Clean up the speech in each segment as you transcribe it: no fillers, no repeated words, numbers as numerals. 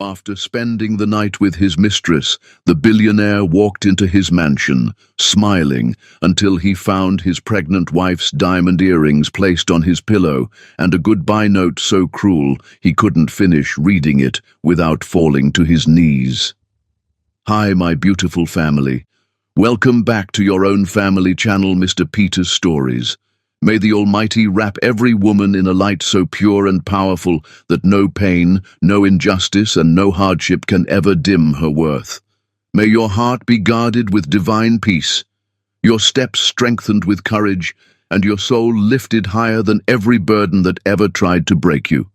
After spending the night with his mistress, the billionaire walked into his mansion, smiling, until he found his pregnant wife's diamond earrings placed on his pillow and a goodbye note so cruel he couldn't finish reading it without falling to his knees. Hi, my beautiful family. Welcome back to your own family channel, Mr. Peter's Stories. May the Almighty wrap every woman in a light so pure and powerful that no pain, no injustice, and no hardship can ever dim her worth. May your heart be guarded with divine peace, your steps strengthened with courage, and your soul lifted higher than every burden that ever tried to break you.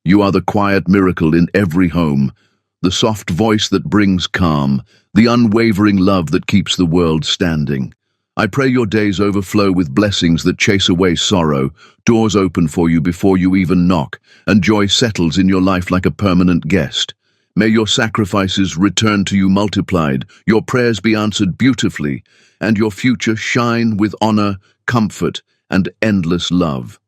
You are the quiet miracle in every home, the soft voice that brings calm, the unwavering love that keeps the world standing. I pray your days overflow with blessings that chase away sorrow, doors open for you before you even knock, and joy settles in your life like a permanent guest. May your sacrifices return to you multiplied, your prayers be answered beautifully, and your future shine with honor, comfort, and endless love.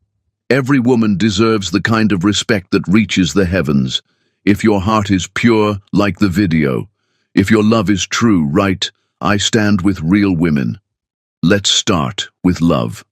Every woman deserves the kind of respect that reaches the heavens. If your heart is pure, like the video. If your love is true, right, I stand with real women. Let's start with love.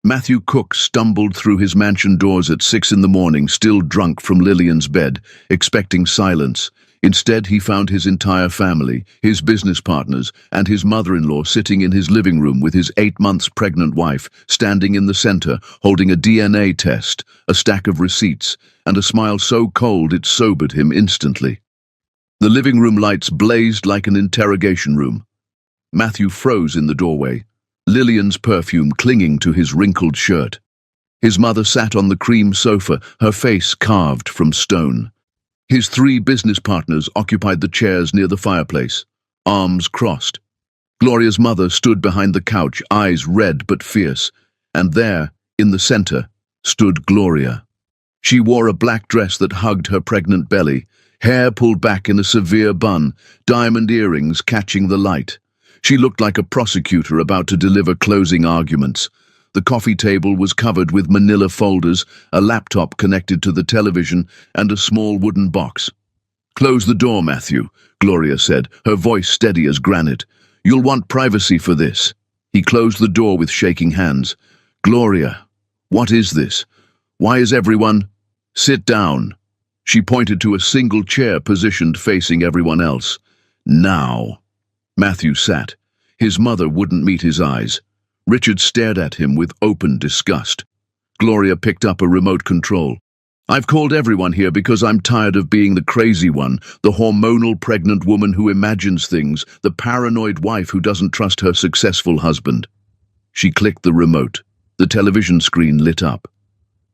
Matthew Cook stumbled through his mansion doors at 6 a.m, still drunk from Lillian's bed, expecting silence. Instead, he found his entire family, his business partners, and his mother-in-law sitting in his living room with his 8 months pregnant wife, standing in the center, holding a DNA test, a stack of receipts, and a smile so cold it sobered him instantly. The living room lights blazed like an interrogation room. Matthew froze in the doorway, Lillian's perfume clinging to his wrinkled shirt. His mother sat on the cream sofa, her face carved from stone. His 3 business partners occupied the chairs near the fireplace, arms crossed. Gloria's mother stood behind the couch, eyes red but fierce, and there, in the center, stood Gloria. She wore a black dress that hugged her pregnant belly, hair pulled back in a severe bun, diamond earrings catching the light. She looked like a prosecutor about to deliver closing arguments. The coffee table was covered with manila folders, a laptop connected to the television, and a small wooden box. "Close the door, Matthew," Gloria said, her voice steady as granite. "You'll want privacy for this." He closed the door with shaking hands. "Gloria, what is this? Why is everyone—" "Sit down." She pointed to a single chair positioned facing everyone else. "Now." Matthew sat. His mother wouldn't meet his eyes. Richard stared at him with open disgust. Gloria picked up a remote control. "I've called everyone here because I'm tired of being the crazy one, the hormonal pregnant woman who imagines things, the paranoid wife who doesn't trust her successful husband." She clicked the remote. The television screen lit up.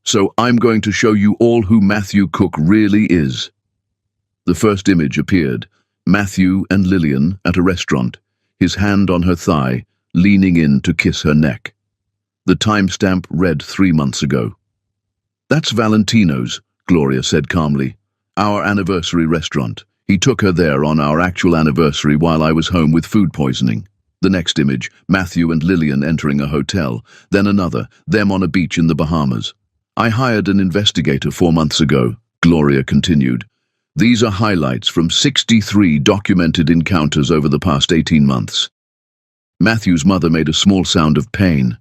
"So I'm going to show you all who Matthew Cook really is." The first image appeared. Matthew and Lillian at a restaurant, his hand on her thigh, leaning in to kiss her neck. The timestamp read 3 months ago. "That's Valentino's," Gloria said calmly. "Our anniversary restaurant. He took her there on our actual anniversary while I was home with food poisoning." The next image, Matthew and Lillian entering a hotel, then another, them on a beach in the Bahamas. "I hired an investigator 4 months ago," Gloria continued. "These are highlights from 63 documented encounters over the past 18 months. Matthew's mother made a small sound of pain.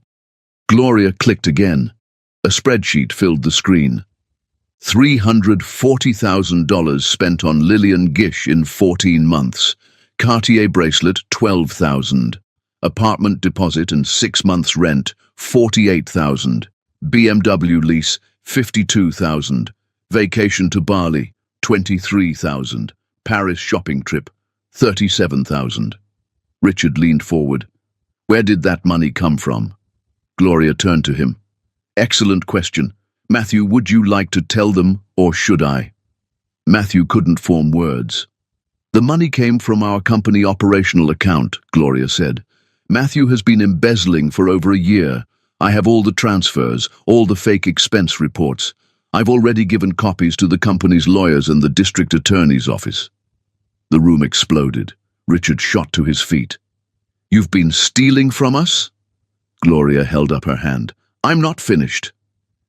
Gloria clicked again. A spreadsheet filled the screen. $340,000 spent on Lillian Gish in 14 months. Cartier bracelet, $12,000. Apartment deposit and 6 months rent, $48,000. BMW lease, $52,000. Vacation to Bali, $23,000. Paris shopping trip, $37,000. Richard leaned forward. "Where did that money come from?" Gloria turned to him. "Excellent question. Matthew, would you like to tell them, or should I?" Matthew couldn't form words. "The money came from our company operational account," Gloria said. "Matthew has been embezzling for over a year. I have all the transfers, all the fake expense reports. I've already given copies to the company's lawyers and the district attorney's office." The room exploded. Richard shot to his feet. "You've been stealing from us?" Gloria held up her hand. "I'm not finished."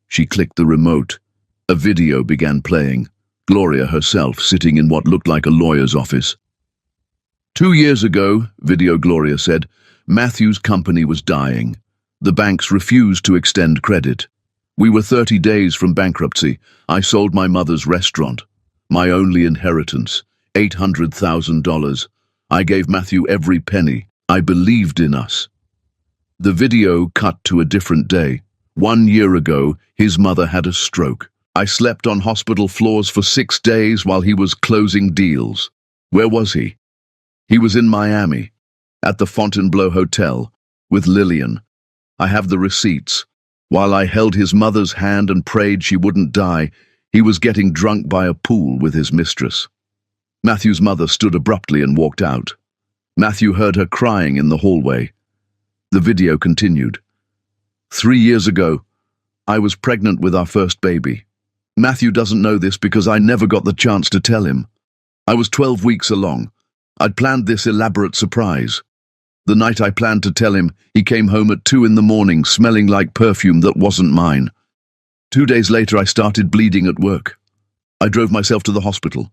She clicked the remote. A video began playing. Gloria herself sitting in what looked like a lawyer's office. 2 years ago, Video Gloria said, Matthew's company was dying. The banks refused to extend credit. We were 30 days from bankruptcy. I sold my mother's restaurant. My only inheritance, $800,000. I gave Matthew every penny. I believed in us. The video cut to a different day. 1 year ago, his mother had a stroke. I slept on hospital floors for 6 days while he was closing deals. Where was he? He was in Miami, at the Fontainebleau Hotel, with Lillian. I have the receipts. While I held his mother's hand and prayed she wouldn't die, he was getting drunk by a pool with his mistress. Matthew's mother stood abruptly and walked out. Matthew heard her crying in the hallway. The video continued. 3 years ago, I was pregnant with our first baby. Matthew doesn't know this because I never got the chance to tell him. I was 12 weeks along. I'd planned this elaborate surprise. The night I planned to tell him, he came home at 2 in the morning, smelling like perfume that wasn't mine. 2 days later, I started bleeding at work. I drove myself to the hospital.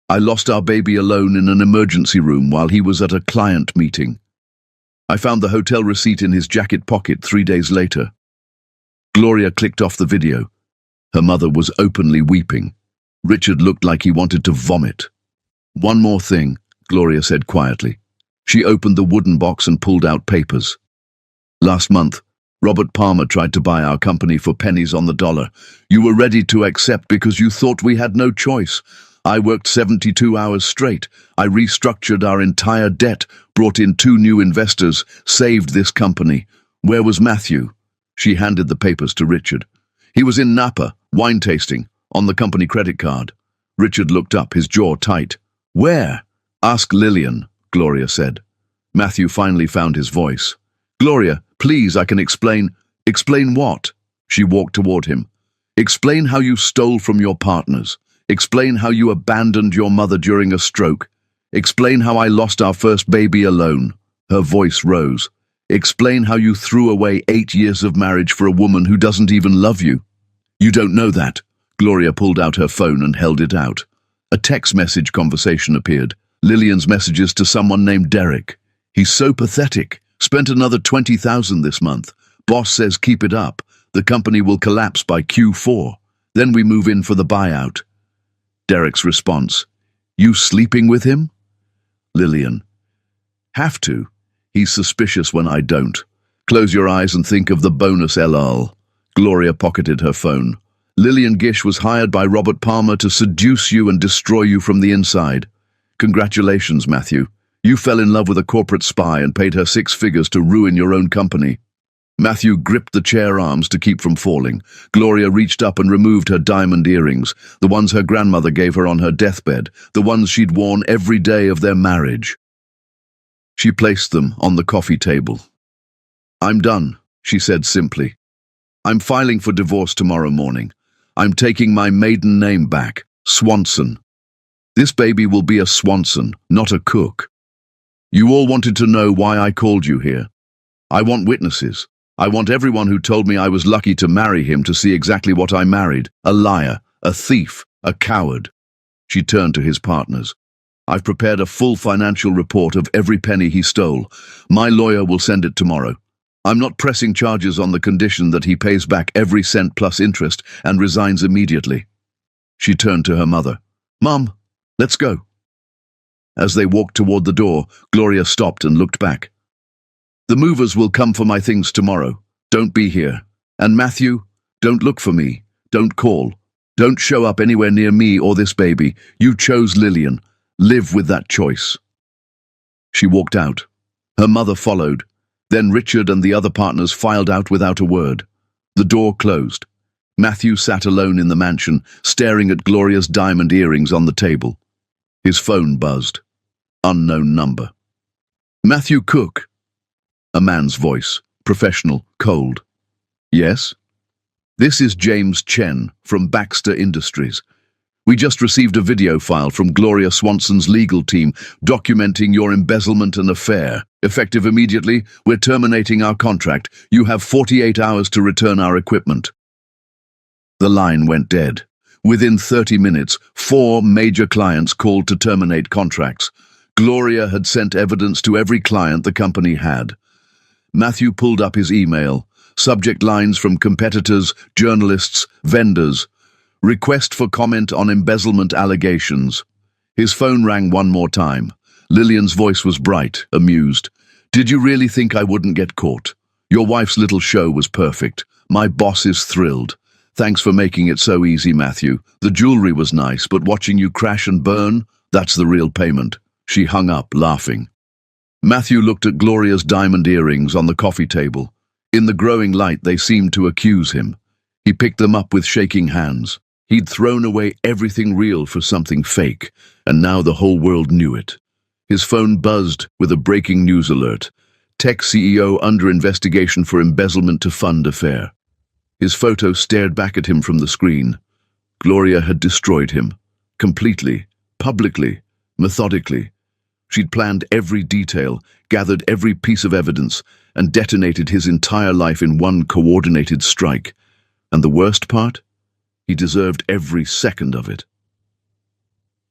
I lost our baby alone in an emergency room while he was at a client meeting. I found the hotel receipt in his jacket pocket 3 days later. Gloria clicked off the video. Her mother was openly weeping. Richard looked like he wanted to vomit. One more thing, Gloria said quietly. She opened the wooden box and pulled out papers. Last month, Robert Palmer tried to buy our company for pennies on the dollar. You were ready to accept because you thought we had no choice. I worked 72 hours straight. I restructured our entire debt, brought in 2 new investors, saved this company. Where was Matthew? She handed the papers to Richard. He was in Napa, wine tasting, on the company credit card. Richard looked up, his jaw tight. Where? Ask Lillian, Gloria said. Matthew finally found his voice. Gloria, please, I can explain. Explain what? She walked toward him. Explain how you stole from your partners. Explain how you abandoned your mother during a stroke. Explain how I lost our first baby alone. Her voice rose. Explain how you threw away 8 years of marriage for a woman who doesn't even love you. You don't know that. Gloria pulled out her phone and held it out. A text message conversation appeared. Lillian's messages to someone named Derek. He's so pathetic. Spent another $20,000 this month. Boss says keep it up. The company will collapse by Q4. Then we move in for the buyout. Derek's response. You sleeping with him? Lillian. Have to. He's suspicious when I don't. Close your eyes and think of the bonus LL. Gloria pocketed her phone. Lillian Gish was hired by Robert Palmer to seduce you and destroy you from the inside. Congratulations, Matthew. You fell in love with a corporate spy and paid her 6 figures to ruin your own company. Matthew gripped the chair arms to keep from falling. Gloria reached up and removed her diamond earrings, the ones her grandmother gave her on her deathbed, the ones she'd worn every day of their marriage. She placed them on the coffee table. I'm done, she said simply. I'm filing for divorce tomorrow morning. I'm taking my maiden name back, Swanson. This baby will be a Swanson, not a Cook. You all wanted to know why I called you here. I want witnesses. I want everyone who told me I was lucky to marry him to see exactly what I married. A liar, a thief, a coward. She turned to his partners. I've prepared a full financial report of every penny he stole. My lawyer will send it tomorrow. I'm not pressing charges on the condition that he pays back every cent plus interest and resigns immediately. She turned to her mother. Mom, let's go. As they walked toward the door, Gloria stopped and looked back. The movers will come for my things tomorrow. Don't be here. And Matthew, don't look for me. Don't call. Don't show up anywhere near me or this baby. You chose Lillian. Live with that choice. She walked out. Her mother followed. Then Richard and the other partners filed out without a word. The door closed. Matthew sat alone in the mansion, staring at Gloria's diamond earrings on the table. His phone buzzed. Unknown number. Matthew Cook. A man's voice, professional, cold. Yes? This is James Chen from Baxter Industries. We just received a video file from Gloria Swanson's legal team documenting your embezzlement and affair. Effective immediately, we're terminating our contract. You have 48 hours to return our equipment. The line went dead. Within 30 minutes, 4 major clients called to terminate contracts. Gloria had sent evidence to every client the company had. Matthew pulled up his email. Subject lines from competitors, journalists, vendors. Request for comment on embezzlement allegations. His phone rang one more time. Lillian's voice was bright, amused. Did you really think I wouldn't get caught? Your wife's little show was perfect. My boss is thrilled. Thanks for making it so easy, Matthew. The jewelry was nice, but watching you crash and burn, that's the real payment. She hung up, laughing. Matthew looked at Gloria's diamond earrings on the coffee table. In the growing light, they seemed to accuse him. He picked them up with shaking hands. He'd thrown away everything real for something fake, and now the whole world knew it. His phone buzzed with a breaking news alert. Tech CEO under investigation for embezzlement to fund affair. His photo stared back at him from the screen. Gloria had destroyed him. Completely, publicly, methodically. She'd planned every detail, gathered every piece of evidence, and detonated his entire life in one coordinated strike. And the worst part? He deserved every second of it.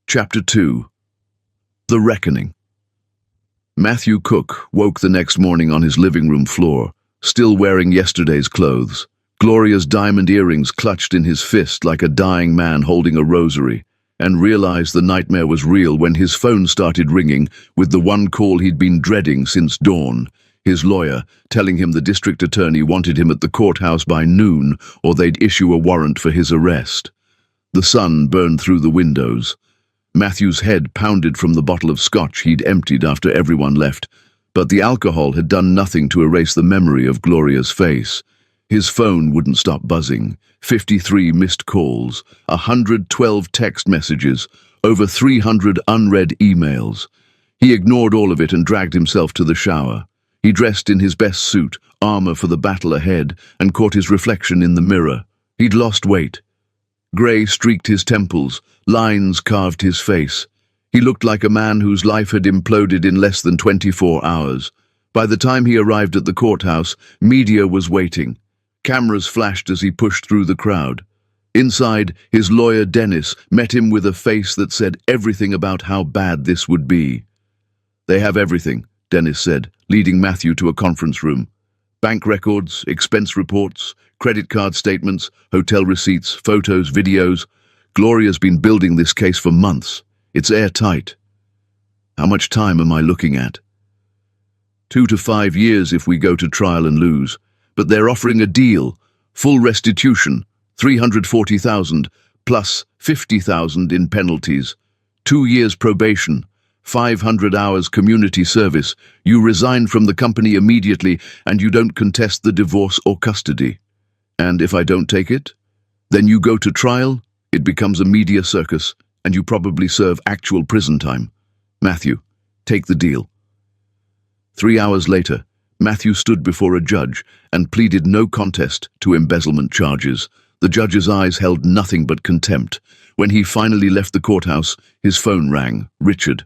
Chapter 2. The Reckoning. Matthew Cook woke the next morning on his living room floor, still wearing yesterday's clothes. Gloria's diamond earrings clutched in his fist like a dying man holding a rosary, and realized the nightmare was real when his phone started ringing with the one call he'd been dreading since dawn. His lawyer, telling him the district attorney wanted him at the courthouse by noon or they'd issue a warrant for his arrest. The sun burned through the windows. Matthew's head pounded from the bottle of scotch he'd emptied after everyone left, but the alcohol had done nothing to erase the memory of Gloria's face. His phone wouldn't stop buzzing. 53 missed calls, 112 text messages, over 300 unread emails. He ignored all of it and dragged himself to the shower. He dressed in his best suit, armor for the battle ahead, and caught his reflection in the mirror. He'd lost weight. Grey streaked his temples, lines carved his face. He looked like a man whose life had imploded in less than 24 hours. By the time he arrived at the courthouse, media was waiting. Cameras flashed as he pushed through the crowd. Inside, his lawyer Dennis met him with a face that said everything about how bad this would be. "They have everything," Dennis said, leading Matthew to a conference room. "Bank records, expense reports, credit card statements, hotel receipts, photos, videos. Gloria's been building this case for months. It's airtight." "How much time am I looking at?" 2 to 5 years if we go to trial and lose. But they're offering a deal, full restitution, $340,000, plus $50,000 in penalties, 2 years probation, 500 hours community service. You resign from the company immediately and you don't contest the divorce or custody. And if I don't take it, then you go to trial, it becomes a media circus, and you probably serve actual prison time. Matthew, take the deal. 3 hours later, Matthew stood before a judge and pleaded no contest to embezzlement charges. The judge's eyes held nothing but contempt. When he finally left the courthouse, his phone rang. "Richard."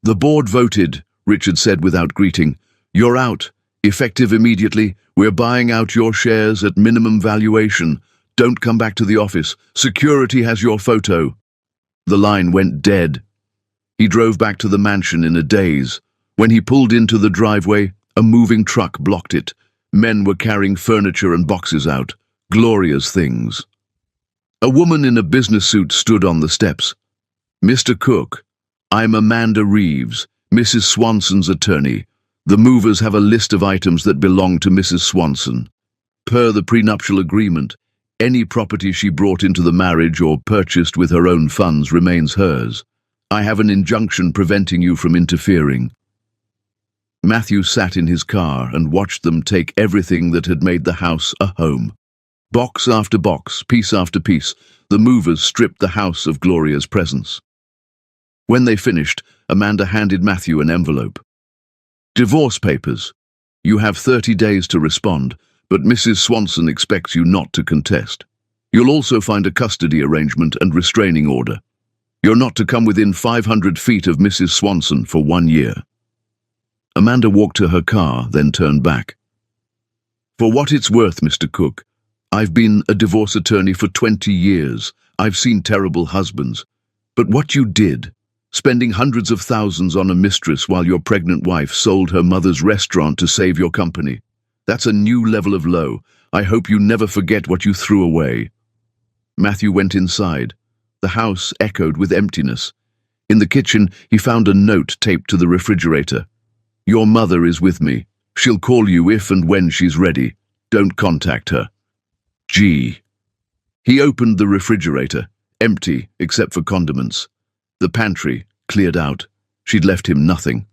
"The board voted," Richard said without greeting. "You're out. Effective immediately. We're buying out your shares at minimum valuation. Don't come back to the office. Security has your photo." The line went dead. He drove back to the mansion in a daze. When he pulled into the driveway, a moving truck blocked it. Men were carrying furniture and boxes out. Gloria's things. A woman in a business suit stood on the steps. "Mr. Cook, I'm Amanda Reeves, Mrs. Swanson's attorney. The movers have a list of items that belong to Mrs. Swanson. Per the prenuptial agreement, any property she brought into the marriage or purchased with her own funds remains hers. I have an injunction preventing you from interfering." Matthew sat in his car and watched them take everything that had made the house a home. Box after box, piece after piece, the movers stripped the house of Gloria's presence. When they finished, Amanda handed Matthew an envelope. "Divorce papers. You have 30 days to respond, but Mrs. Swanson expects you not to contest. You'll also find a custody arrangement and restraining order. You're not to come within 500 feet of Mrs. Swanson for 1 year." Amanda walked to her car, then turned back. "For what it's worth, Mr. Cook, I've been a divorce attorney for 20 years. I've seen terrible husbands. But what you did, spending hundreds of thousands on a mistress while your pregnant wife sold her mother's restaurant to save your company, that's a new level of low. I hope you never forget what you threw away. Matthew went inside. The house echoed with emptiness. In the kitchen, he found a note taped to the refrigerator. Your mother is with me. She'll call you if and when she's ready. Don't contact her. G. He opened the refrigerator, empty except for condiments. The pantry, cleared out. She'd left him nothing.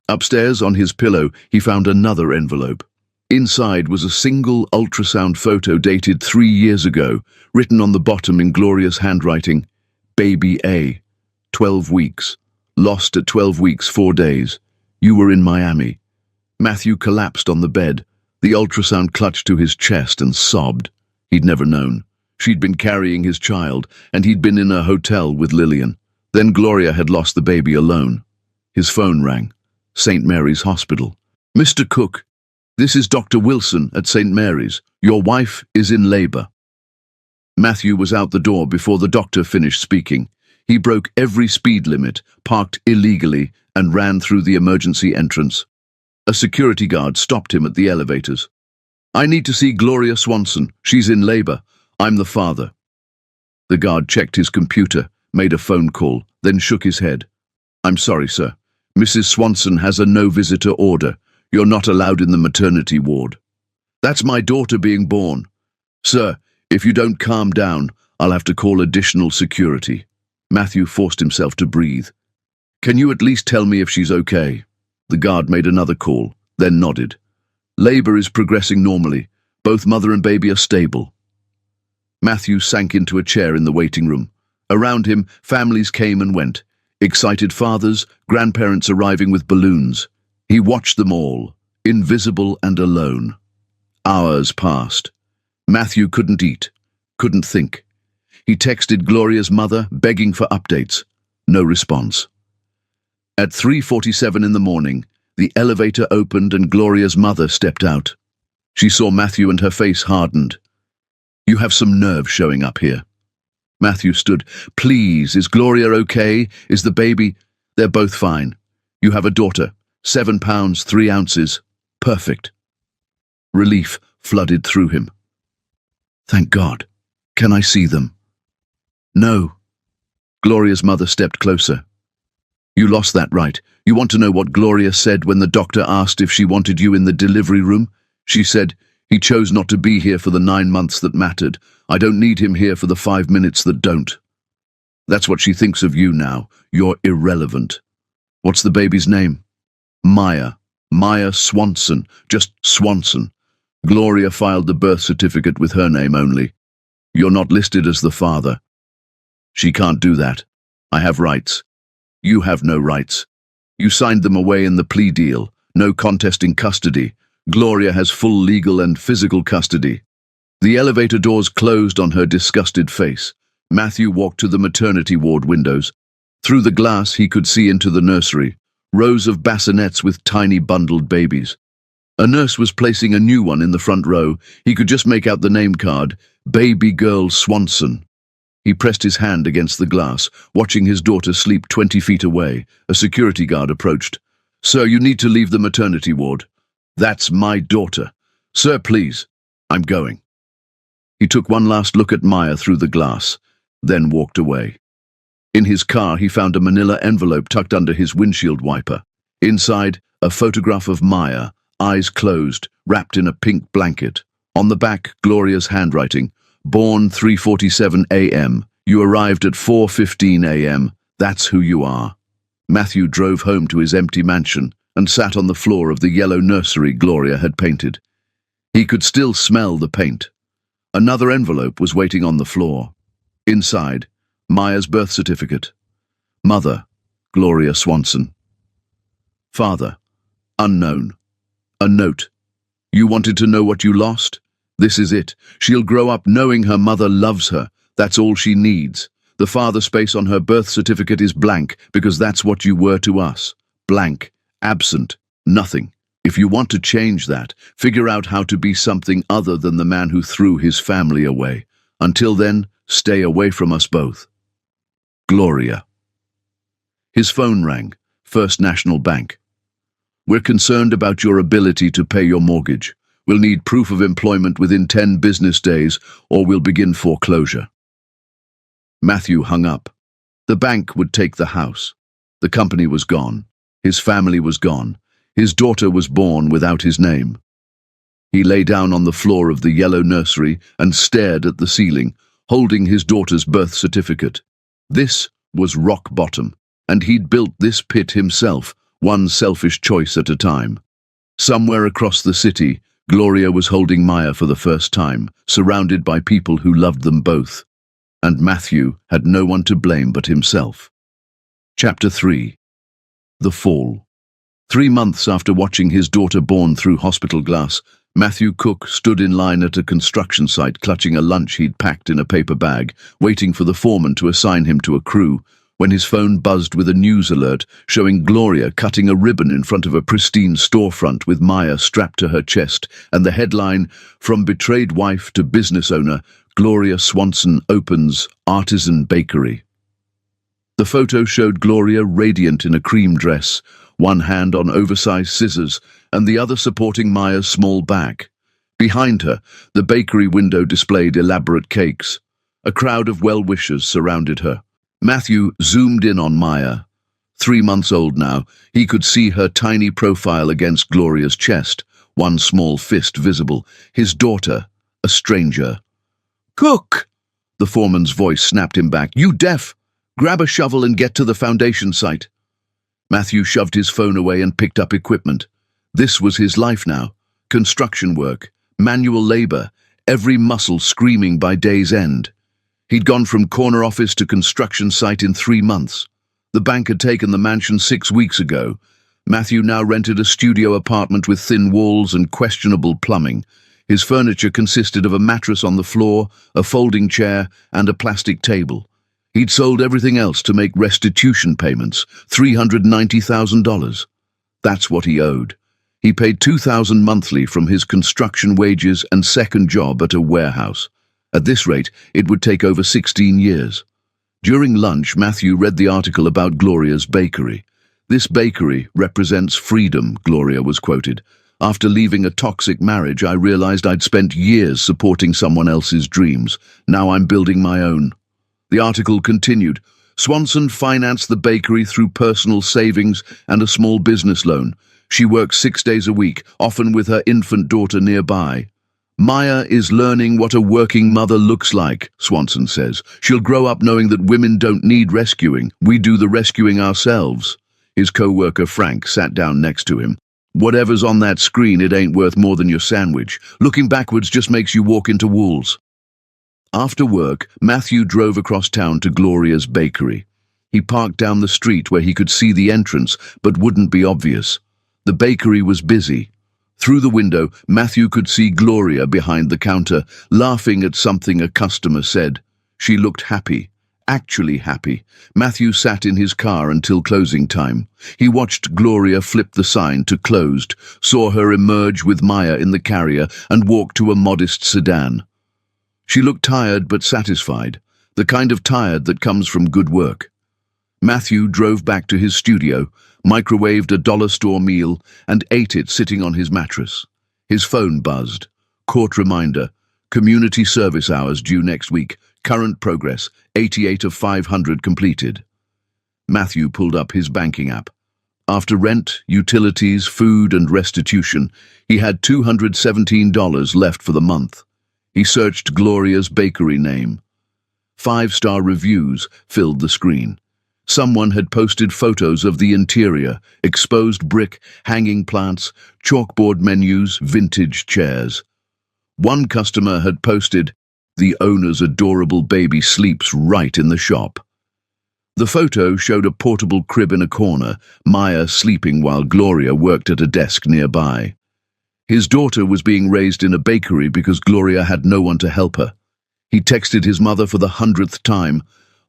Upstairs, on his pillow, he found another envelope. Inside was a single ultrasound photo dated 3 years ago, written on the bottom in Gloria's handwriting, Baby A, 12 weeks, lost at 12 weeks 4 days. You were in Miami. Matthew collapsed on the bed. The ultrasound clutched to his chest and sobbed. He'd never known. She'd been carrying his child, and he'd been in a hotel with Lillian. Then Gloria had lost the baby alone. His phone rang. St. Mary's Hospital. Mr. Cook, this is Dr. Wilson at St. Mary's. Your wife is in labor. Matthew was out the door before the doctor finished speaking. He broke every speed limit, parked illegally, and ran through the emergency entrance. A security guard stopped him at the elevators. I need to see Gloria Swanson. She's in labor. I'm the father. The guard checked his computer, made a phone call, then shook his head. I'm sorry, sir. Mrs. Swanson has a no-visitor order. You're not allowed in the maternity ward. That's my daughter being born. Sir, if you don't calm down, I'll have to call additional security. Matthew forced himself to breathe. Can you at least tell me if she's okay? The guard made another call, then nodded. Labor is progressing normally. Both mother and baby are stable. Matthew sank into a chair in the waiting room. Around him, families came and went. Excited fathers, grandparents arriving with balloons. He watched them all, invisible and alone. Hours passed. Matthew couldn't eat, couldn't think. He texted Gloria's mother, begging for updates. No response. At 3:47 in the morning, the elevator opened and Gloria's mother stepped out. She saw Matthew and her face hardened. You have some nerve showing up here. Matthew stood. Please, is Gloria okay? Is the baby? They're both fine. You have a daughter. 7 pounds, 3 ounces. Perfect. Relief flooded through him. Thank God. Can I see them? No. Gloria's mother stepped closer. You lost that right. You want to know what Gloria said when the doctor asked if she wanted you in the delivery room? She said, he chose not to be here for the 9 months that mattered. I don't need him here for the 5 minutes that don't. That's what she thinks of you now. You're irrelevant. What's the baby's name? Maya. Maya Swanson. Just Swanson. Gloria filed the birth certificate with her name only. You're not listed as the father. She can't do that. I have rights. You have no rights. You signed them away in the plea deal. No contesting custody. Gloria has full legal and physical custody. The elevator doors closed on her disgusted face. Matthew walked to the maternity ward windows. Through the glass he could see into the nursery. Rows of bassinets with tiny bundled babies. A nurse was placing a new one in the front row. He could just make out the name card, Baby Girl Swanson. He pressed his hand against the glass, watching his daughter sleep 20 feet away. A security guard approached. Sir, you need to leave the maternity ward. That's my daughter. Sir, please. I'm going. He took one last look at Maya through the glass, then walked away. In his car, he found a manila envelope tucked under his windshield wiper. Inside, a photograph of Maya, eyes closed, wrapped in a pink blanket. On the back, Gloria's handwriting. Born 3:47 a.m. You arrived at 4:15 a.m. That's who you are. Matthew drove home to his empty mansion and sat on the floor of the yellow nursery Gloria had painted. He could still smell the paint. Another envelope was waiting on the floor. Inside, Maya's birth certificate. Mother, Gloria Swanson. Father, unknown. A note. You wanted to know what you lost? This is it. She'll grow up knowing her mother loves her. That's all she needs. The father space on her birth certificate is blank because that's what you were to us. Blank, absent, nothing. If you want to change that, figure out how to be something other than the man who threw his family away. Until then, Stay away from us both. Gloria. His phone rang. First National Bank. We're concerned about your ability to pay your mortgage. We'll need proof of employment within 10 business days, or we'll begin foreclosure. Matthew hung up. The bank would take the house. The company was gone. His family was gone. His daughter was born without his name. He lay down on the floor of the yellow nursery and stared at the ceiling, holding his daughter's birth certificate. This was rock bottom, and he'd built this pit himself, one selfish choice at a time. Somewhere across the city, Gloria was holding Maya for the first time, surrounded by people who loved them both. And Matthew had no one to blame but himself. Chapter 3. The Fall. 3 months after watching his daughter born through hospital glass, Matthew Cook stood in line at a construction site clutching a lunch he'd packed in a paper bag, waiting for the foreman to assign him to a crew, when his phone buzzed with a news alert showing Gloria cutting a ribbon in front of a pristine storefront with Maya strapped to her chest, and the headline, "From betrayed wife to business owner, Gloria Swanson opens artisan bakery." The photo showed Gloria radiant in a cream dress, one hand on oversized scissors and the other supporting Maya's small back. Behind her, the bakery window displayed elaborate cakes. A crowd of well-wishers surrounded her. Matthew zoomed in on Maya. 3 months old now, he could see her tiny profile against Gloria's chest, one small fist visible. His daughter, a stranger. "Cook!" The foreman's voice snapped him back. "You deaf! Grab a shovel and get to the foundation site." Matthew shoved his phone away and picked up equipment. This was his life now. Construction work, manual labor, every muscle screaming by day's end. He'd gone from corner office to construction site in 3 months. The bank had taken the mansion 6 weeks ago. Matthew now rented a studio apartment with thin walls and questionable plumbing. His furniture consisted of a mattress on the floor, a folding chair, and a plastic table. He'd sold everything else to make restitution payments, $390,000. That's what he owed. He paid $2,000 monthly from his construction wages and second job at a warehouse. At this rate, it would take over 16 years. During lunch, Matthew read the article about Gloria's bakery. "This bakery represents freedom," Gloria was quoted. "After leaving a toxic marriage, I realized I'd spent years supporting someone else's dreams. Now I'm building my own." The article continued. "Swanson financed the bakery through personal savings and a small business loan. She works 6 days a week, often with her infant daughter nearby. Maya is learning what a working mother looks like," Swanson says. "She'll grow up knowing that women don't need rescuing. We do the rescuing ourselves." His co-worker Frank sat down next to him. "Whatever's on that screen, it ain't worth more than your sandwich. Looking backwards just makes you walk into walls." After work, Matthew drove across town to Gloria's bakery. He parked down the street where he could see the entrance, but wouldn't be obvious. The bakery was busy. Through the window, Matthew could see Gloria behind the counter, laughing at something a customer said. She looked happy, actually happy. Matthew sat in his car until closing time. He watched Gloria flip the sign to closed, saw her emerge with Maya in the carrier, and walk to a modest sedan. She looked tired but satisfied, the kind of tired that comes from good work. Matthew drove back to his studio, microwaved a dollar store meal, and ate it sitting on his mattress. His phone buzzed. Court reminder. Community service hours due next week. Current progress. 88 of 500 completed. Matthew pulled up his banking app. After rent, utilities, food, and restitution, he had $217 left for the month. He searched Gloria's bakery name. 5-star reviews filled the screen. Someone had posted photos of the interior, exposed brick, hanging plants, chalkboard menus, vintage chairs. One customer had posted, "The owner's adorable baby sleeps right in the shop." The photo showed a portable crib in a corner, Maya sleeping while Gloria worked at a desk nearby. His daughter was being raised in a bakery because Gloria had no one to help her. He texted his mother for the 100th time,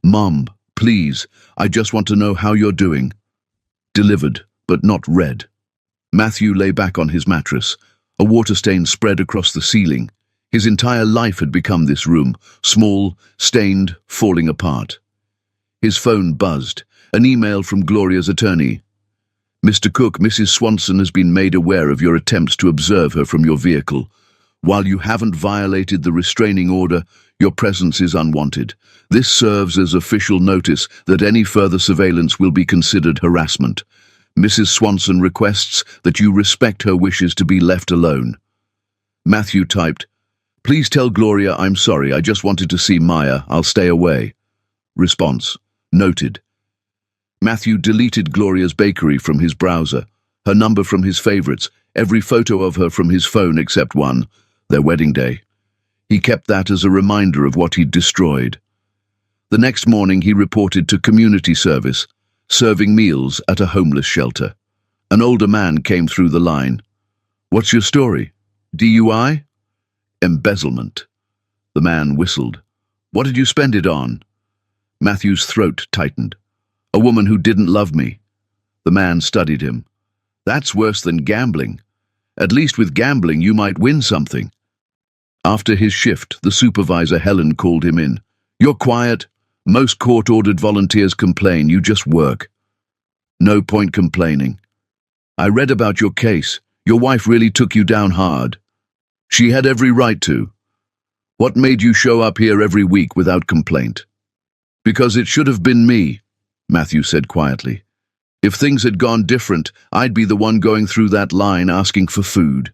"Mom, please, I just want to know how you're doing." Delivered, but not read. Matthew lay back on his mattress. A water stain spread across the ceiling. His entire life had become this room, small, stained, falling apart. His phone buzzed, an email from Gloria's attorney. "Mr. Cook, Mrs. Swanson has been made aware of your attempts to observe her from your vehicle. While you haven't violated the restraining order, your presence is unwanted. This serves as official notice that any further surveillance will be considered harassment. Mrs. Swanson requests that you respect her wishes to be left alone." Matthew typed, "Please tell Gloria I'm sorry, I just wanted to see Maya, I'll stay away." Response, noted. Matthew deleted Gloria's bakery from his browser, her number from his favorites, every photo of her from his phone except one, their wedding day. He kept that as a reminder of what he'd destroyed. The next morning he reported to community service, serving meals at a homeless shelter. An older man came through the line. "What's your story? DUI?" "Embezzlement." The man whistled. "What did you spend it on?" Matthew's throat tightened. "A woman who didn't love me." The man studied him. "That's worse than gambling. At least with gambling you might win something." After his shift, the supervisor Helen called him in. "You're quiet. Most court-ordered volunteers complain, you just work." "No point complaining. I read about your case. Your wife really took you down hard." "She had every right to." "What made you show up here every week without complaint?" "Because it should have been me," Matthew said quietly. "If things had gone different, I'd be the one going through that line asking for food.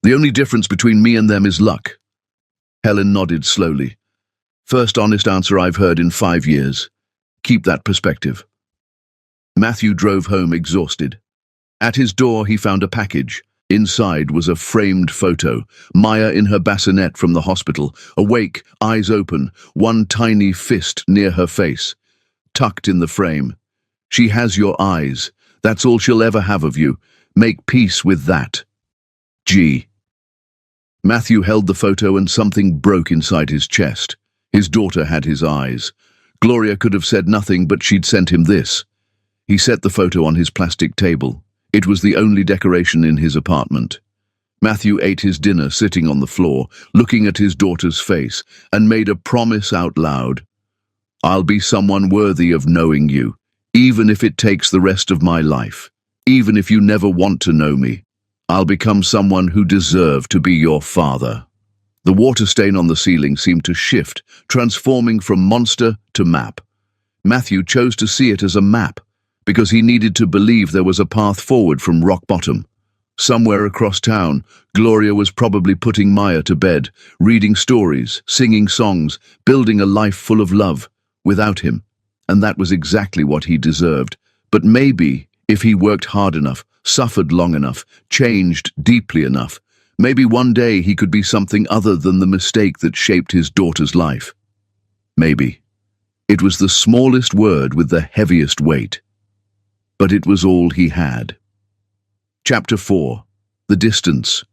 The only difference between me and them is luck." Helen nodded slowly. "First honest answer I've heard in 5 years. Keep that perspective." Matthew drove home exhausted. At his door he found a package. Inside was a framed photo, Maya in her bassinet from the hospital, awake, eyes open, one tiny fist near her face. Tucked in the frame. "She has your eyes. That's all she'll ever have of you. Make peace with that. G." Matthew held the photo and something broke inside his chest. His daughter had his eyes. Gloria could have said nothing, but she'd sent him this. He set the photo on his plastic table. It was the only decoration in his apartment. Matthew ate his dinner sitting on the floor, looking at his daughter's face, and made a promise out loud. "I'll be someone worthy of knowing you, even if it takes the rest of my life. Even if you never want to know me. I'll become someone who deserved to be your father." The water stain on the ceiling seemed to shift, transforming from monster to map. Matthew chose to see it as a map, because he needed to believe there was a path forward from rock bottom. Somewhere across town, Gloria was probably putting Maya to bed, reading stories, singing songs, building a life full of love, without him. And that was exactly what he deserved. But maybe, if he worked hard enough, suffered long enough, changed deeply enough, maybe one day he could be something other than the mistake that shaped his daughter's life. Maybe. It was the smallest word with the heaviest weight. But it was all he had. Chapter 4. The Distance.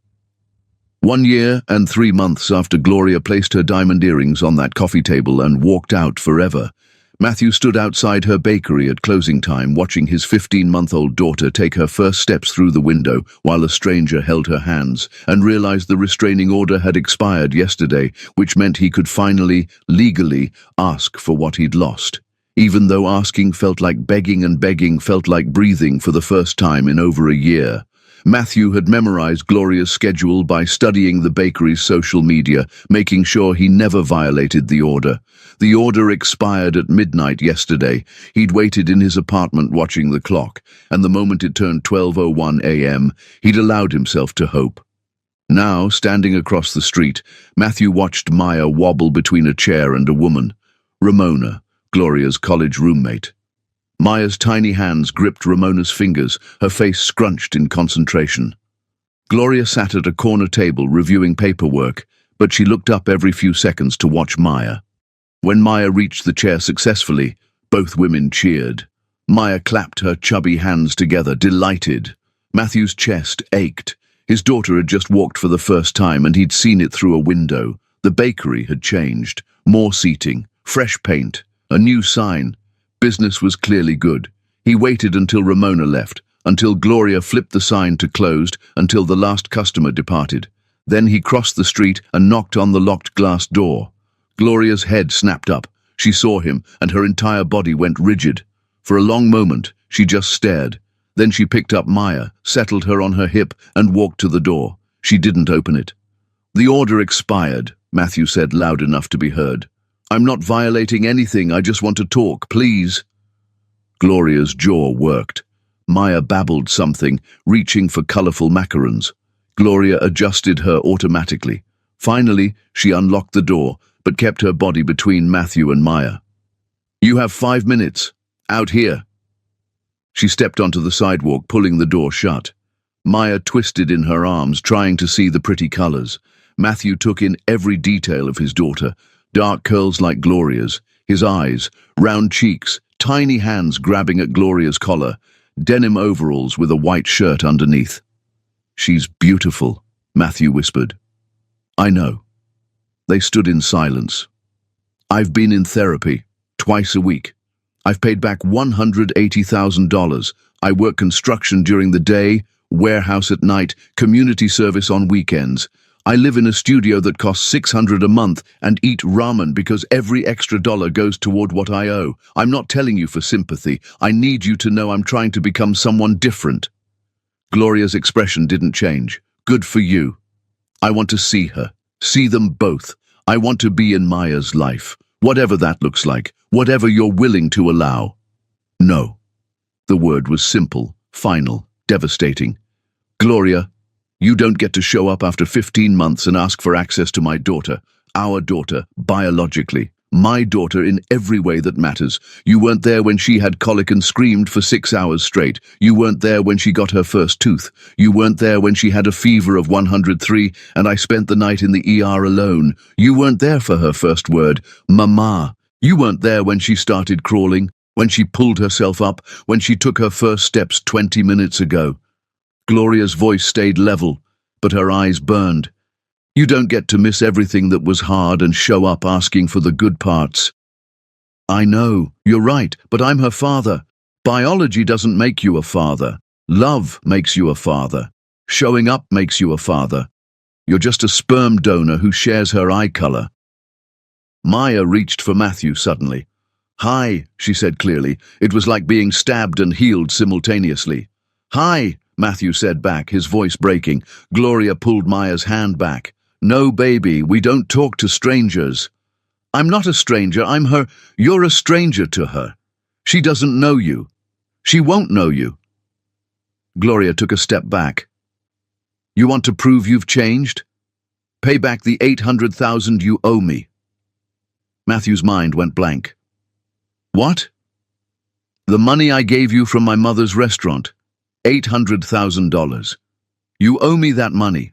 1 year and 3 months after Gloria placed her diamond earrings on that coffee table and walked out forever, Matthew stood outside her bakery at closing time, watching his 15-month-old daughter take her first steps through the window while a stranger held her hands, and realized the restraining order had expired yesterday, which meant he could finally, legally, ask for what he'd lost. Even though asking felt like begging and begging felt like breathing for the first time in over a year. Matthew had memorized Gloria's schedule by studying the bakery's social media, making sure he never violated the order. The order expired at midnight yesterday. He'd waited in his apartment watching the clock, and the moment it turned 12:01 a.m., he'd allowed himself to hope. Now, standing across the street, Matthew watched Maya wobble between a chair and a woman. Ramona, Gloria's college roommate. Maya's tiny hands gripped Ramona's fingers, her face scrunched in concentration. Gloria sat at a corner table reviewing paperwork, but she looked up every few seconds to watch Maya. When Maya reached the chair successfully, both women cheered. Maya clapped her chubby hands together, delighted. Matthew's chest ached. His daughter had just walked for the first time, and he'd seen it through a window. The bakery had changed. More seating, fresh paint, a new sign. Business was clearly good. He waited until Ramona left, until Gloria flipped the sign to closed, until the last customer departed. Then he crossed the street and knocked on the locked glass door. Gloria's head snapped up. She saw him, and her entire body went rigid. For a long moment, she just stared. Then she picked up Maya, settled her on her hip, and walked to the door. She didn't open it. "The order expired," Matthew said loud enough to be heard. "I'm not violating anything, I just want to talk, please." Gloria's jaw worked. Maya babbled something, reaching for colorful macarons. Gloria adjusted her automatically. Finally, she unlocked the door, but kept her body between Matthew and Maya. "You have 5 minutes. Out here." She stepped onto the sidewalk, pulling the door shut. Maya twisted in her arms, trying to see the pretty colors. Matthew took in every detail of his daughter. Dark curls like Gloria's, his eyes, round cheeks, tiny hands grabbing at Gloria's collar, denim overalls with a white shirt underneath. "She's beautiful," Matthew whispered. "I know." They stood in silence. "I've been in therapy, twice a week. I've paid back $180,000. I work construction during the day, warehouse at night, community service on weekends. I live in a studio that costs $600 a month and eat ramen because every extra dollar goes toward what I owe. I'm not telling you for sympathy. I need you to know I'm trying to become someone different." Gloria's expression didn't change. "Good for you. I want to see her. See them both. I want to be in Maya's life. Whatever that looks like. Whatever you're willing to allow." "No." The word was simple, final, devastating. "Gloria, you don't get to show up after 15 months and ask for access to my daughter. Our daughter, biologically. My daughter in every way that matters. You weren't there when she had colic and screamed for 6 hours straight. You weren't there when she got her first tooth. You weren't there when she had a fever of 103 and I spent the night in the ER alone. You weren't there for her first word, Mama. You weren't there when she started crawling, when she pulled herself up, when she took her first steps 20 minutes ago." Gloria's voice stayed level, but her eyes burned. "You don't get to miss everything that was hard and show up asking for the good parts." "I know, you're right, but I'm her father. Biology doesn't make you a father. Love makes you a father. Showing up makes you a father. You're just a sperm donor who shares her eye color." Maya reached for Matthew suddenly. "Hi," she said clearly. It was like being stabbed and healed simultaneously. "Hi," Matthew said back, his voice breaking. Gloria pulled Maya's hand back. "No, baby, we don't talk to strangers." "I'm not a stranger, I'm her. You're a stranger to her. She doesn't know you. She won't know you." Gloria took a step back. "You want to prove you've changed? Pay back the $800,000 you owe me." Matthew's mind went blank. "What?" "The money I gave you from my mother's restaurant. $800,000. You owe me that money.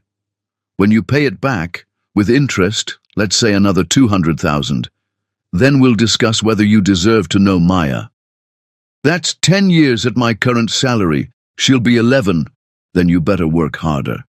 When you pay it back, with interest, let's say another $200,000, then we'll discuss whether you deserve to know Maya. That's 10 years at my current salary. She'll be 11. Then you better work harder."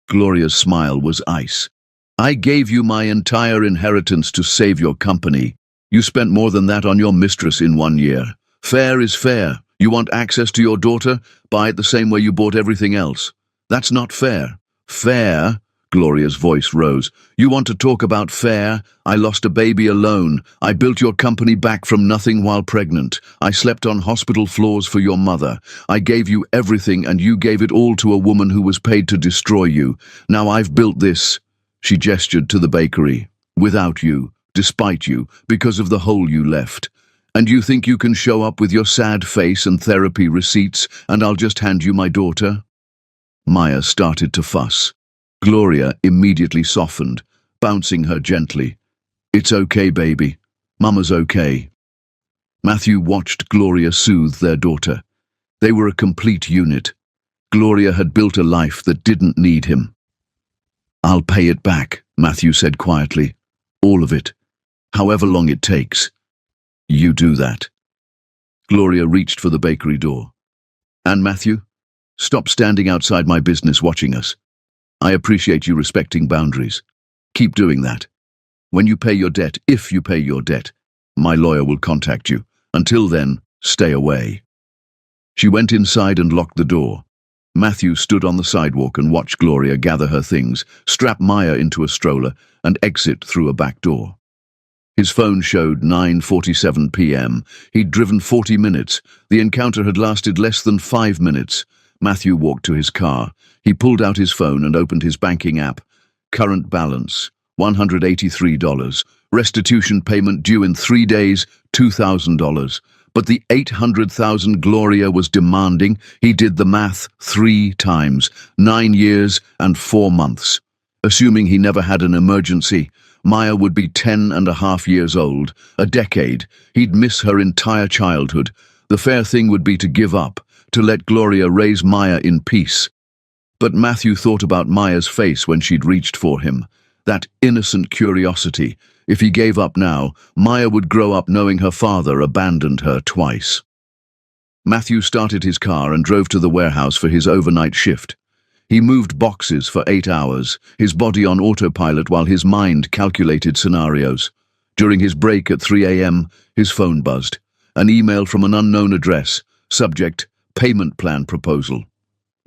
Gloria's smile was ice. "I gave you my entire inheritance to save your company. You spent more than that on your mistress in 1 year. Fair is fair. You want access to your daughter? Buy it the same way you bought everything else. That's not fair." "Fair?" Gloria's voice rose. "You want to talk about fair? I lost a baby alone. I built your company back from nothing while pregnant. I slept on hospital floors for your mother. I gave you everything and you gave it all to a woman who was paid to destroy you. Now I've built this." She gestured to the bakery. "Without you, despite you, because of the hole you left. And you think you can show up with your sad face and therapy receipts and I'll just hand you my daughter?" Maya started to fuss. Gloria immediately softened, bouncing her gently. "It's okay, baby. Mama's okay." Matthew watched Gloria soothe their daughter. They were a complete unit. Gloria had built a life that didn't need him. "I'll pay it back," Matthew said quietly. "All of it. However long it takes. You do that." Gloria reached for the bakery door. "And Matthew, stop standing outside my business watching us. I appreciate you respecting boundaries. Keep doing that. When you pay your debt, if you pay your debt, my lawyer will contact you. Until then, stay away." She went inside and locked the door. Matthew stood on the sidewalk and watched Gloria gather her things, strap Maya into a stroller, and exit through a back door. His phone showed 9:47 p.m. He'd driven 40 minutes. The encounter had lasted less than 5 minutes. Matthew walked to his car. He pulled out his phone and opened his banking app. Current balance, $183. Restitution payment due in 3 days, $2,000. But the $800,000 Gloria was demanding, he did the math 3 times, 9 years and 4 months. Assuming he never had an emergency, Maya would be 10.5 years old, a decade. He'd miss her entire childhood. The fair thing would be to give up, to let Gloria raise Maya in peace. But Matthew thought about Maya's face when she'd reached for him. That innocent curiosity. If he gave up now, Maya would grow up knowing her father abandoned her twice. Matthew started his car and drove to the warehouse for his overnight shift. He moved boxes for 8 hours, his body on autopilot while his mind calculated scenarios. During his break at 3 a.m., his phone buzzed. An email from an unknown address. Subject, payment plan proposal.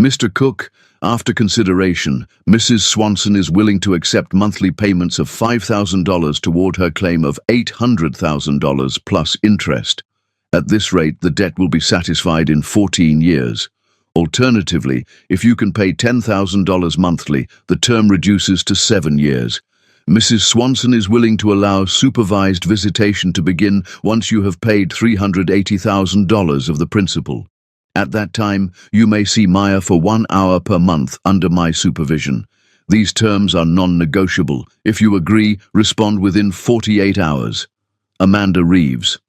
Mr. Cook, after consideration, Mrs. Swanson is willing to accept monthly payments of $5,000 toward her claim of $800,000 plus interest. At this rate, the debt will be satisfied in 14 years. Alternatively, if you can pay $10,000 monthly, the term reduces to 7 years. Mrs. Swanson is willing to allow supervised visitation to begin once you have paid $380,000 of the principal. At that time, you may see Maya for 1 hour per month under my supervision. These terms are non-negotiable. If you agree, respond within 48 hours. Amanda Reeves.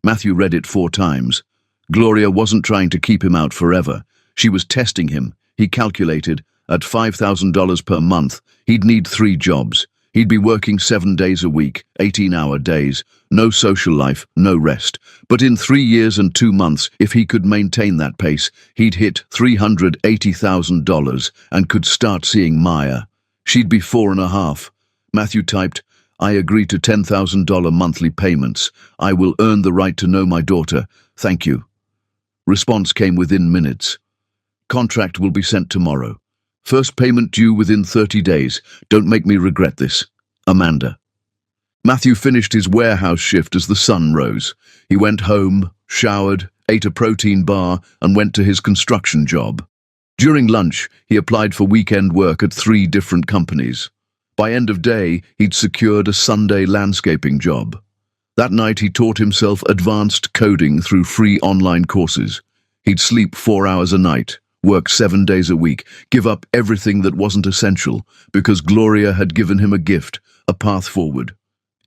Matthew read it 4 times. Gloria wasn't trying to keep him out forever. She was testing him. He calculated, at $5,000 per month, he'd need 3 jobs. He'd be working 7 days a week, 18-hour days, no social life, no rest. But in 3 years and 2 months, if he could maintain that pace, he'd hit $380,000 and could start seeing Maya. She'd be 4.5. Matthew typed, I agree to $10,000 monthly payments. I will earn the right to know my daughter. Thank you. Response came within minutes. Contract will be sent tomorrow. First payment due within 30 days. Don't make me regret this. Amanda. Matthew finished his warehouse shift as the sun rose. He went home, showered, ate a protein bar, and went to his construction job. During lunch, he applied for weekend work at 3 different companies. By end of day, he'd secured a Sunday landscaping job. That night, he taught himself advanced coding through free online courses. He'd sleep 4 hours a night, work 7 days a week, give up everything that wasn't essential, because Gloria had given him a gift, a path forward.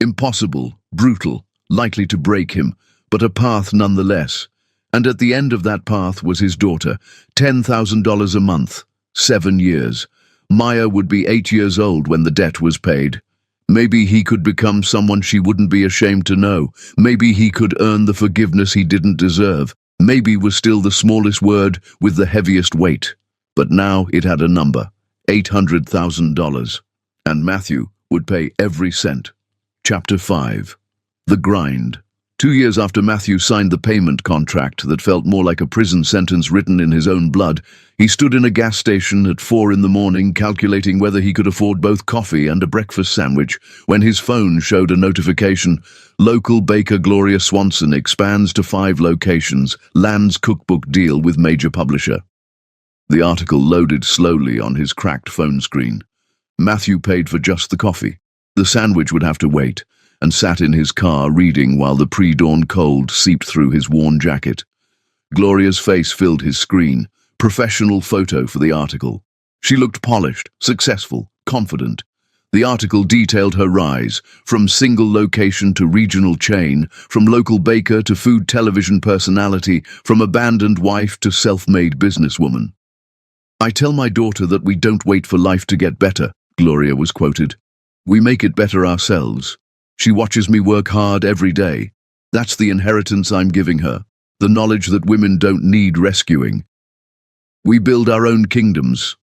Impossible, brutal, likely to break him, but a path nonetheless. And at the end of that path was his daughter, $10,000 a month, 7 years. Maya would be 8 years old when the debt was paid. Maybe he could become someone she wouldn't be ashamed to know. Maybe he could earn the forgiveness he didn't deserve. Maybe was still the smallest word with the heaviest weight. But now it had a number, $800,000. And Matthew would pay every cent. Chapter 5. The Grind. 2 years after Matthew signed the payment contract that felt more like a prison sentence written in his own blood, he stood in a gas station at 4 in the morning calculating whether he could afford both coffee and a breakfast sandwich when his phone showed a notification. Local baker Gloria Swanson expands to 5 locations, lands cookbook deal with major publisher. The article loaded slowly on his cracked phone screen. Matthew paid for just the coffee. The sandwich would have to wait, and sat in his car reading while the pre-dawn cold seeped through his worn jacket. Gloria's face filled his screen, professional photo for the article. She looked polished, successful, confident. The article detailed her rise, from single location to regional chain, from local baker to food television personality, from abandoned wife to self-made businesswoman. I tell my daughter that we don't wait for life to get better, Gloria was quoted. We make it better ourselves. She watches me work hard every day. That's the inheritance I'm giving her, the knowledge that women don't need rescuing. We build our own kingdoms.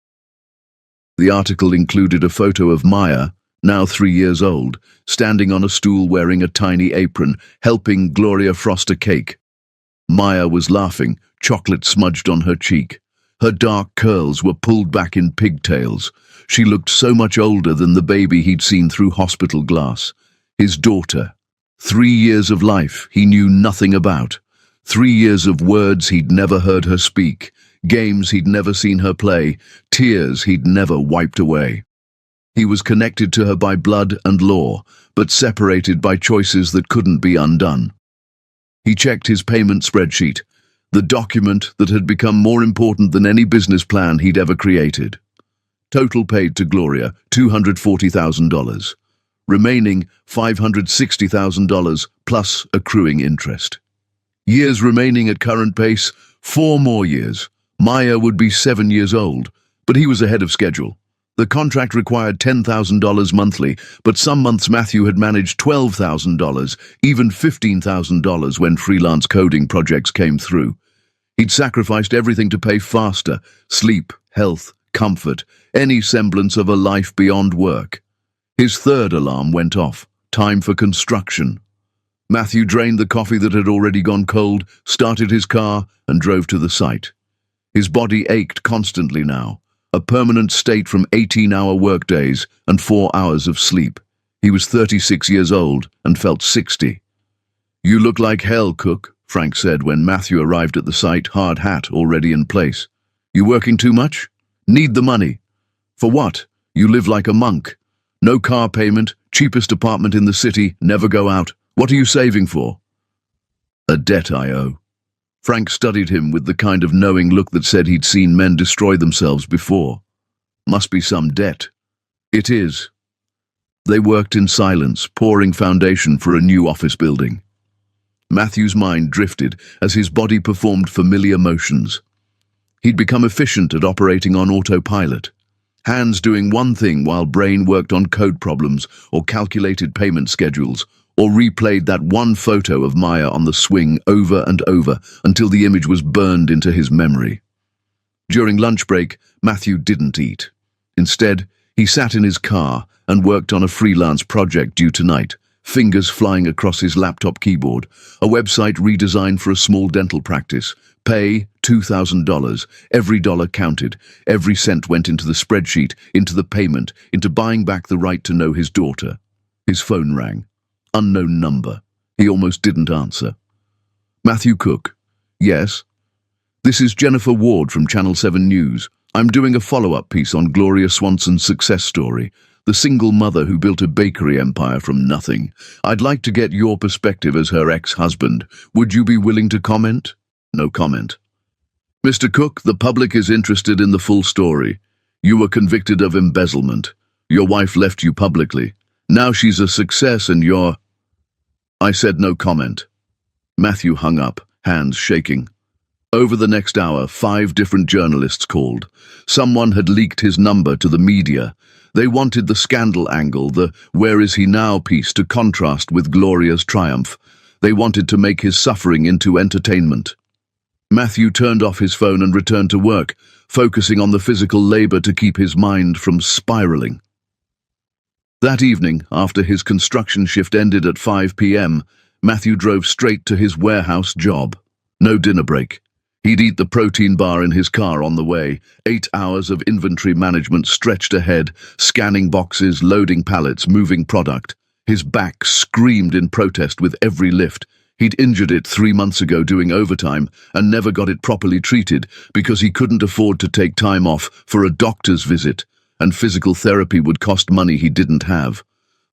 The article included a photo of Maya, now 3 years old, standing on a stool wearing a tiny apron, helping Gloria frost a cake. Maya was laughing, chocolate smudged on her cheek. Her dark curls were pulled back in pigtails. She looked so much older than the baby he'd seen through hospital glass. His daughter. 3 years of life he knew nothing about. 3 years of words he'd never heard her speak, games he'd never seen her play, tears he'd never wiped away. He was connected to her by blood and law, but separated by choices that couldn't be undone. He checked his payment spreadsheet, the document that had become more important than any business plan he'd ever created. Total paid to Gloria, $240,000. Remaining $560,000 plus accruing interest. Years remaining at current pace, 4 more years. Maya would be 7 years old, but he was ahead of schedule. The contract required $10,000 monthly, but some months Matthew had managed $12,000, even $15,000 when freelance coding projects came through. He'd sacrificed everything to pay faster: sleep, health, comfort, any semblance of a life beyond work. His third alarm went off. Time for construction. Matthew drained the coffee that had already gone cold, started his car, and drove to the site. His body ached constantly now, a permanent state from 18-hour workdays and 4 hours of sleep. He was 36 years old and felt 60. "You look like hell, Cook," Frank said when Matthew arrived at the site, hard hat already in place. "You working too much? Need the money." "For what? You live like a monk. No car payment, cheapest apartment in the city, never go out. What are you saving for?" "A debt I owe." Frank studied him with the kind of knowing look that said he'd seen men destroy themselves before. "Must be some debt." "It is." They worked in silence, pouring foundation for a new office building. Matthew's mind drifted as his body performed familiar motions. He'd become efficient at operating on autopilot. Hands doing one thing while brain worked on code problems or calculated payment schedules, or replayed that one photo of Maya on the swing over and over until the image was burned into his memory. During lunch break, Matthew didn't eat. Instead, he sat in his car and worked on a freelance project due tonight, fingers flying across his laptop keyboard, a website redesign for a small dental practice. Pay, $2,000. Every dollar counted. Every cent went into the spreadsheet, into the payment, into buying back the right to know his daughter. His phone rang. Unknown number. He almost didn't answer. "Matthew Cook." "Yes." "This is Jennifer Ward from Channel 7 News. I'm doing a follow-up piece on Gloria Swanson's success story, the single mother who built a bakery empire from nothing. I'd like to get your perspective as her ex-husband. Would you be willing to comment?" No comment. "Mr. Cook, the public is interested in the full story. You were convicted of embezzlement. Your wife left you publicly. Now she's a success and you're—" I said no comment. Matthew hung up, hands shaking. Over the next hour, 5 different journalists called. Someone had leaked his number to the media. They wanted the scandal angle, the "where is he now" piece to contrast with Gloria's triumph. They wanted to make his suffering into entertainment. Matthew turned off his phone and returned to work, focusing on the physical labor to keep his mind from spiraling. That evening, after his construction shift ended at 5 p.m., Matthew drove straight to his warehouse job. No dinner break. He'd eat the protein bar in his car on the way. 8 hours of inventory management stretched ahead, scanning boxes, loading pallets, moving product. His back screamed in protest with every lift. He'd injured it 3 months ago doing overtime and never got it properly treated because he couldn't afford to take time off for a doctor's visit, and physical therapy would cost money he didn't have.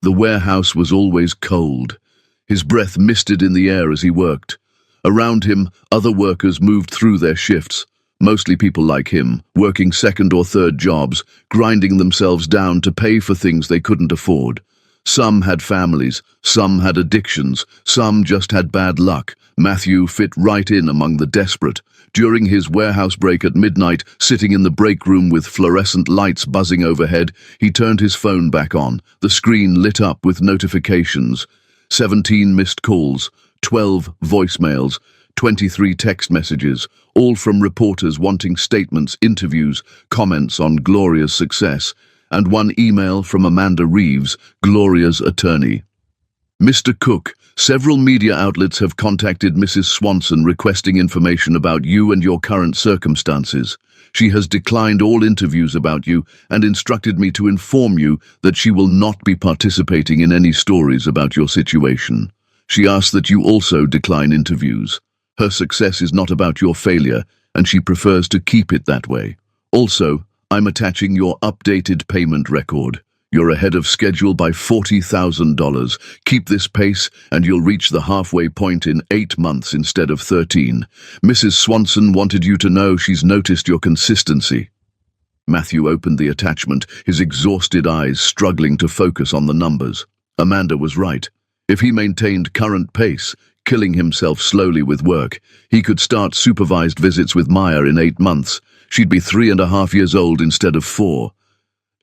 The warehouse was always cold. His breath misted in the air as he worked. Around him, other workers moved through their shifts, mostly people like him, working second or third jobs, grinding themselves down to pay for things they couldn't afford. Some had families, some had addictions, some just had bad luck. Matthew fit right in among the desperate. During his warehouse break at midnight, sitting in the break room with fluorescent lights buzzing overhead, he turned his phone back on. The screen lit up with notifications. 17 missed calls, 12 voicemails, 23 text messages, all from reporters wanting statements, interviews, comments on Gloria's success, and 1 email from Amanda Reeves, Gloria's attorney. "Mr. Cook, several media outlets have contacted Mrs. Swanson requesting information about you and your current circumstances. She has declined all interviews about you and instructed me to inform you that she will not be participating in any stories about your situation. She asks that you also decline interviews. Her success is not about your failure, and she prefers to keep it that way. Also, I'm attaching your updated payment record. You're ahead of schedule by $40,000. Keep this pace and you'll reach the halfway point in 8 months instead of 13. Mrs. Swanson wanted you to know she's noticed your consistency. Matthew opened the attachment, his exhausted eyes struggling to focus on the numbers. Amanda was right. If he maintained current pace, killing himself slowly with work, he could start supervised visits with Maya in 8 months. She'd be 3.5 years old instead of 4.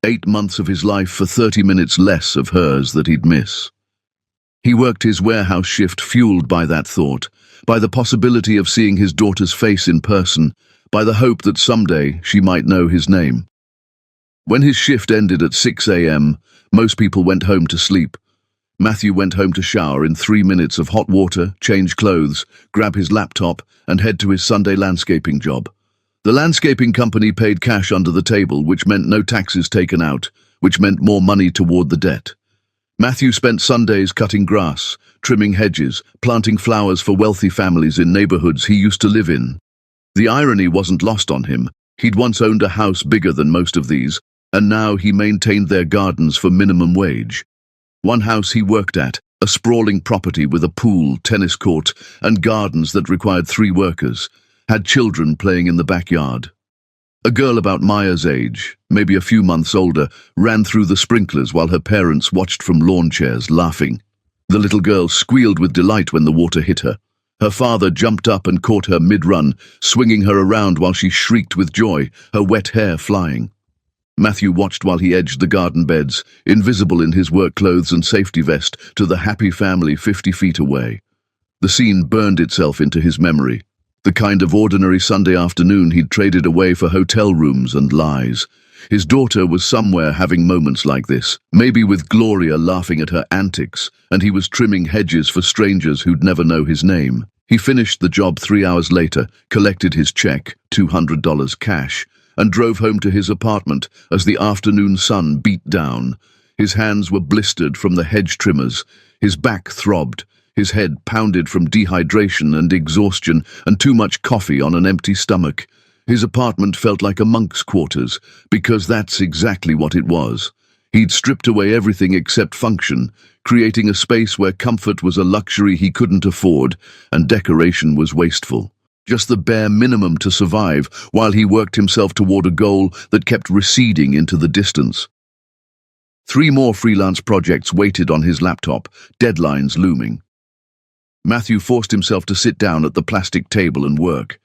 8 months of his life for 30 minutes less of hers that he'd miss. He worked his warehouse shift fueled by that thought, by the possibility of seeing his daughter's face in person, by the hope that someday she might know his name. When his shift ended at 6 a.m., most people went home to sleep. Matthew went home to shower in 3 minutes of hot water, change clothes, grab his laptop, and head to his Sunday landscaping job. The landscaping company paid cash under the table, which meant no taxes taken out, which meant more money toward the debt. Matthew spent Sundays cutting grass, trimming hedges, planting flowers for wealthy families in neighborhoods he used to live in. The irony wasn't lost on him. He'd once owned a house bigger than most of these, and now he maintained their gardens for minimum wage. One house he worked at, a sprawling property with a pool, tennis court, and gardens that required 3 workers, had children playing in the backyard. A girl about Maya's age, maybe a few months older, ran through the sprinklers while her parents watched from lawn chairs, laughing. The little girl squealed with delight when the water hit her. Her father jumped up and caught her mid-run, swinging her around while she shrieked with joy, her wet hair flying. Matthew watched while he edged the garden beds, invisible in his work clothes and safety vest, to the happy family 50 feet away. The scene burned itself into his memory. The kind of ordinary Sunday afternoon he'd traded away for hotel rooms and lies. His daughter was somewhere having moments like this, maybe with Gloria laughing at her antics, and he was trimming hedges for strangers who'd never know his name. He finished the job 3 hours later, collected his check, $200 cash, and drove home to his apartment as the afternoon sun beat down. His hands were blistered from the hedge trimmers, his back throbbed, his head pounded from dehydration and exhaustion and too much coffee on an empty stomach. His apartment felt like a monk's quarters, because that's exactly what it was. He'd stripped away everything except function, creating a space where comfort was a luxury he couldn't afford and decoration was wasteful. Just the bare minimum to survive while he worked himself toward a goal that kept receding into the distance. 3 more freelance projects waited on his laptop, deadlines looming. Matthew forced himself to sit down at the plastic table and work.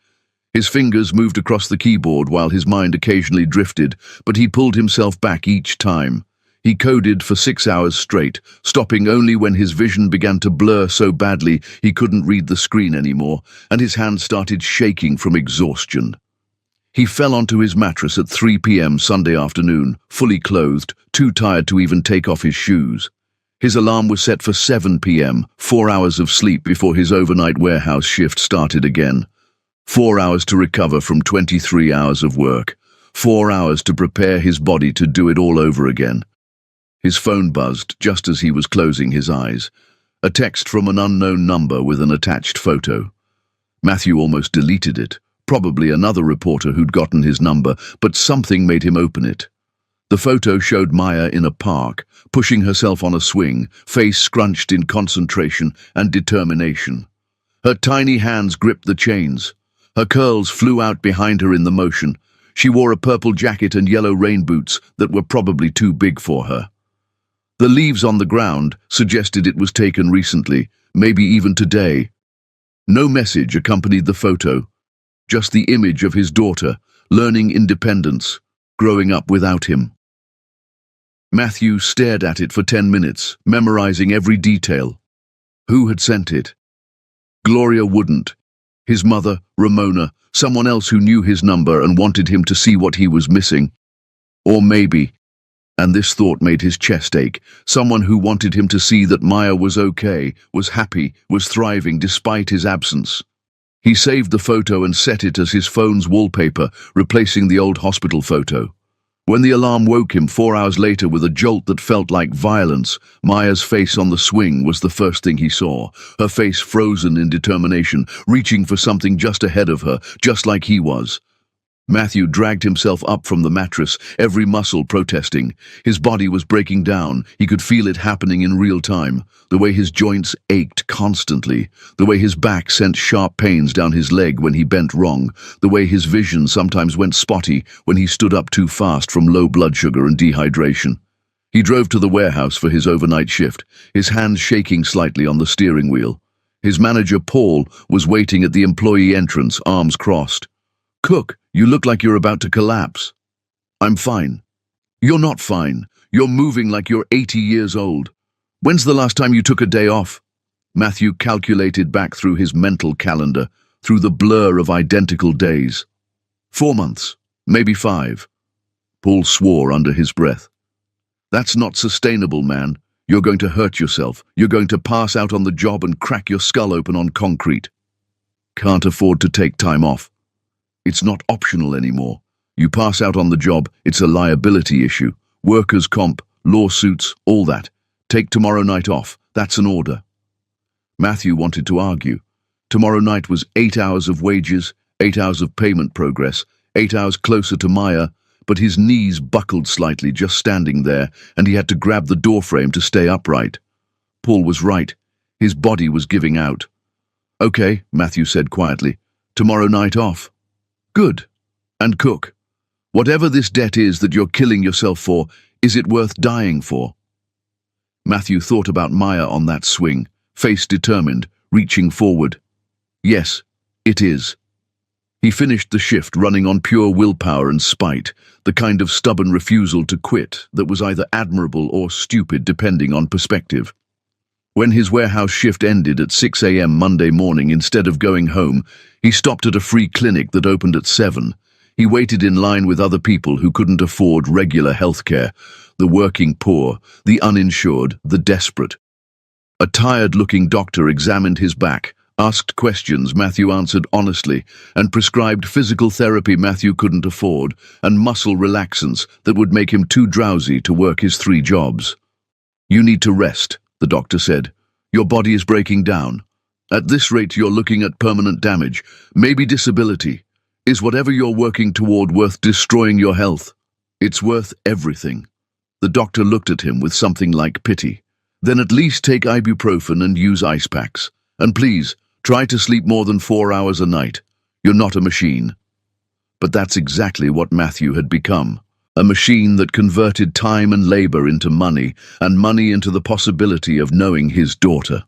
His fingers moved across the keyboard while his mind occasionally drifted, but he pulled himself back each time. He coded for 6 hours straight, stopping only when his vision began to blur so badly he couldn't read the screen anymore, and his hands started shaking from exhaustion. He fell onto his mattress at 3 p.m. Sunday afternoon, fully clothed, too tired to even take off his shoes. His alarm was set for 7 p.m., 4 hours of sleep before his overnight warehouse shift started again. 4 hours to recover from 23 hours of work. 4 hours to prepare his body to do it all over again. His phone buzzed just as he was closing his eyes. A text from an unknown number with an attached photo. Matthew almost deleted it. Probably another reporter who'd gotten his number, but something made him open it. The photo showed Maya in a park, pushing herself on a swing, face scrunched in concentration and determination. Her tiny hands gripped the chains. Her curls flew out behind her in the motion. She wore a purple jacket and yellow rain boots that were probably too big for her. The leaves on the ground suggested it was taken recently, maybe even today. No message accompanied the photo, just the image of his daughter, learning independence, growing up without him. Matthew stared at it for 10 minutes, memorizing every detail. Who had sent it? Gloria wouldn't. His mother, Ramona, someone else who knew his number and wanted him to see what he was missing. Or maybe, and this thought made his chest ache, someone who wanted him to see that Maya was okay, was happy, was thriving despite his absence. He saved the photo and set it as his phone's wallpaper, replacing the old hospital photo. When the alarm woke him 4 hours later with a jolt that felt like violence, Maya's face on the swing was the first thing he saw, her face frozen in determination, reaching for something just ahead of her, just like he was. Matthew dragged himself up from the mattress, every muscle protesting. His body was breaking down. He could feel it happening in real time. The way his joints ached constantly. The way his back sent sharp pains down his leg when he bent wrong. The way his vision sometimes went spotty when he stood up too fast from low blood sugar and dehydration. He drove to the warehouse for his overnight shift, his hands shaking slightly on the steering wheel. His manager, Paul, was waiting at the employee entrance, arms crossed. "Cook, you look like you're about to collapse." "I'm fine." "You're not fine. You're moving like you're 80 years old. When's the last time you took a day off?" Matthew calculated back through his mental calendar, through the blur of identical days. 4 months, maybe 5. Paul swore under his breath. "That's not sustainable, man. You're going to hurt yourself. You're going to pass out on the job and crack your skull open on concrete." "Can't afford to take time off. It's not optional anymore. You pass out on the job, it's a liability issue. Workers' comp, lawsuits, all that. Take tomorrow night off. That's an order." Matthew wanted to argue. Tomorrow night was 8 hours of wages, 8 hours of payment progress, 8 hours closer to Maya, but his knees buckled slightly just standing there, and he had to grab the doorframe to stay upright. Paul was right. His body was giving out. "Okay," Matthew said quietly. "Tomorrow night off." "Good. And cook. Whatever this debt is that you're killing yourself for, is it worth dying for?" Matthew thought about Maya on that swing, face determined, reaching forward. "Yes, it is." He finished the shift running on pure willpower and spite, the kind of stubborn refusal to quit that was either admirable or stupid depending on perspective. When his warehouse shift ended at 6 a.m. Monday morning, instead of going home, he stopped at a free clinic that opened at 7. He waited in line with other people who couldn't afford regular health care, the working poor, the uninsured, the desperate. A tired-looking doctor examined his back, asked questions Matthew answered honestly, and prescribed physical therapy Matthew couldn't afford, and muscle relaxants that would make him too drowsy to work his 3 jobs. "You need to rest," the doctor said. "Your body is breaking down. At this rate, you're looking at permanent damage, maybe disability. Is whatever you're working toward worth destroying your health?" "It's worth everything." The doctor looked at him with something like pity. "Then at least take ibuprofen and use ice packs. And please, try to sleep more than 4 hours a night. You're not a machine." But that's exactly what Matthew had become. A machine that converted time and labor into money, and money into the possibility of knowing his daughter.